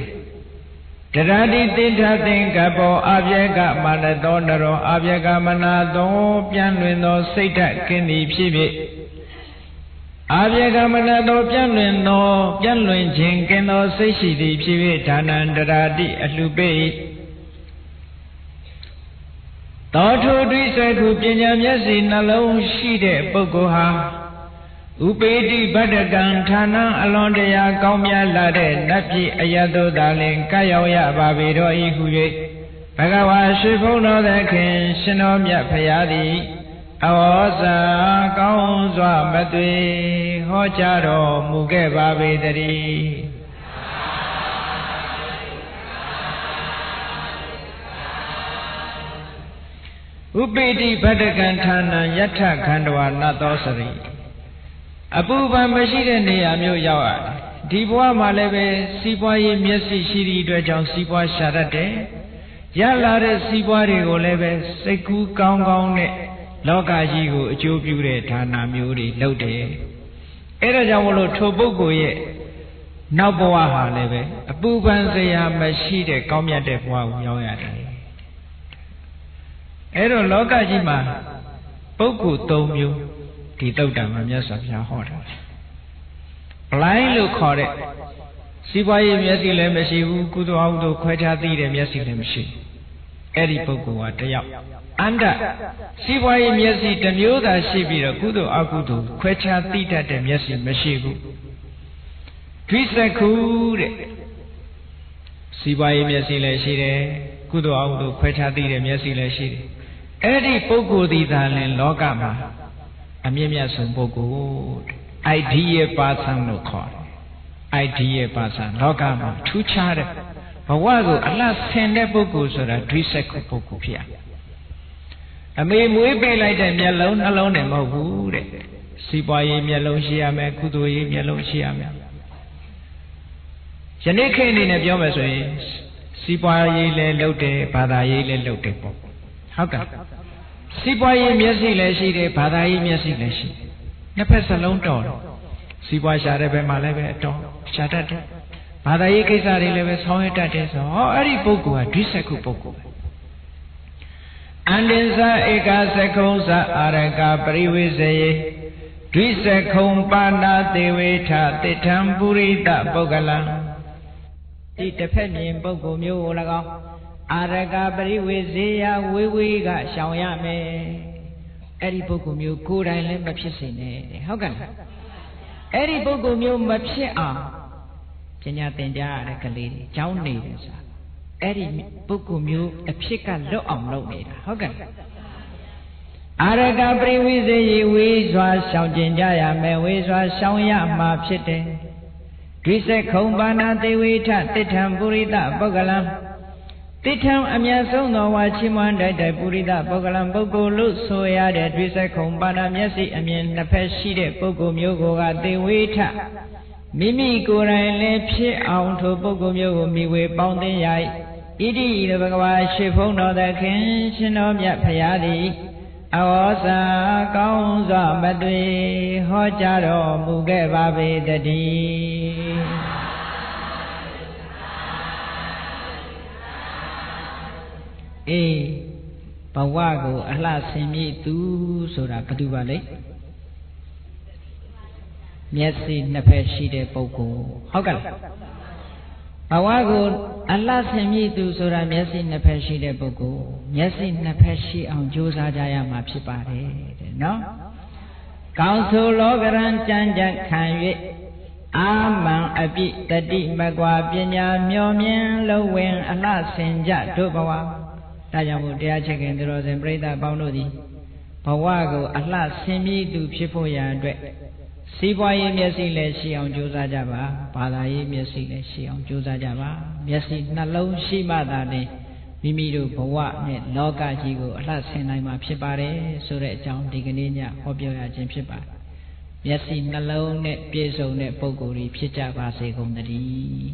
Daradi Tinta Thinkabo Abyaga Manadonaro Abyaga Manado Pianwino Seta Kendi Pivi Abyaga Manado Pianwino Pianwin Jinkeno Seshi Pivi Tanan Daradi Alube Tautu Dwisaku Pinya Myasi Nalong Shide Pokoha Upeti Badagan Thana Alondaya Kaumya Lade Napi Ayado Dalin Kayoya Babido Ihuye Bhagawa Shifono Dakin Shinomya Payadi Awaza Kaunzwa Matri Hojaro Muge Babidari Upeti Badagan Thana Yatha Khandwa Natosari Abuba Mashida Niamyo Yawa Dibwa Malebe Sibwayi Myasi Shiri Dwajang Sibwa Sharate Yalare Sibwari Golebe Seku Kaung Ne Lokaji Go Jopure Thana Muri Lode Era Jamolo Tobogo Ye Naboa Halebe Abuban Zaya Mashide Kaumya de Bwa Yawade Ero Lokajima Boku Tomyo Di Tautam Myasabhya Hoda Blind look caught it Sibayi Myasi Lemesi Kudu Auto Quetati Myasi Lemsi Eri Poku Ataya Anda Sibayi Myasi Tamyoda Shibira Kudu Akudu Quetati Myasi Meshigu Twisaku Sibayi Myasi Leshire Kudu Auto Quetati Myasi Leshire Eri Poku Di Dalin Logama Amyamya Sumbogo Idea Pasan no call Idea Pasan Logama two chare Bawago Allah send a boku so that Twisaku Poku Pia I may we be like them alone and Mogu Sibayi Yellow Shiame Kudu Yellow Shiame Janeke in a Yomas Sibayi le lote Padayi le lote pop. How come? Sibayi Myasi Leshi, Padayi Myasi Leshi. Nepes alone door. Sibayi Sharebe Malebe door. Shatat. Padayi Kisari Leves Hoetatis or Ari Poku, Drisaku Poku. And in Za Eka Sekosa Araka Priwize Drisakum Panda Devita, the Tamburita Bogala. It depends in Poku Mulaga. Araga Priwizia, Wiwiga, Shawyame. Eri Poku Mu Kura and Mapsine. How can Eri Poku Mu Mapsia? Jenya Tenja, Kalidi, Jowney. Eri Poku Mu, a pika low on low meter. How can Araga Priwizi, Wizwa, Shawnjaya, Mewizwa, Shawya, Mapsite. Drise Kombana, the Wita, the Tamburita, Bogalam. Titam Amyaso no Wachimanda, the Burida, Bogalam Bogo, Lusoya, the Drisa Kombana, Myasi, Amin, the Peshide, Bogo Myoga, the Wita. Mimi Gura Lepsi, Auto Bogo Myogo, Miwe, Bounding Yai, Idi, the Bagawa, Shifono, the Kenshin of Yapayadi, Awasa, Kaunza, Madri, Hojaro, Muge Babi, the D. Bawago, Allah send me to Sora Paduvale မျက်စိနှစ်ဖက်ရှိတဲ့ပုဂ္ဂိုလ်ဟုတ်ကဲ့ဘဝကိုအလှဆင်မြည်သူဆိုတာမျက်စိနှစ်ဖက်ရှိတဲ့ပုဂ္ဂိုလ်မျက်စိနှစ်ဖက်ရှိအောင်ကြိုးစားကြရမှာဖြစ်ပါတယ်တဲ့နော်ကောင်းဆိုလောကရန်ကြံ့ကြံ့ခံ၍အာမံအပိတတိမကွာပညာမျောမြင်လုံးဝင်အလှဆင်ကြတို့ဘဝဒါကြောင့်မို့တရားချက်ခင်သူတော်စင်ပြိဿပေါင်းတို့သည်ဘဝကိုအလှဆင်မြည်သူဖြစ်ဖို့ရန်အတွက်စီးပွားရေးမျက်စိလည်းရှိအောင်ကြိုးစားကြပါဘာသာရေးမျက်စိလည်းရှိအောင်ကြိုးစားကြပါမျက်စိနှလုံးရှိမှသာလျှင်မိမိတို့ဘဝနဲ့လောကကြီးကိုအလှဆင်နိုင်မှာဖြစ်ပါတယ်ဆိုတဲ့အကြောင်းဒီကနေ့ညဟောပြောရခြင်းဖြစ်ပါတယ်မျက်စိနှလုံးနဲ့ပြည့်စုံတဲ့ပုဂ္ဂိုလ်တွေဖြစ်ကြပါစေကုန်သတည်း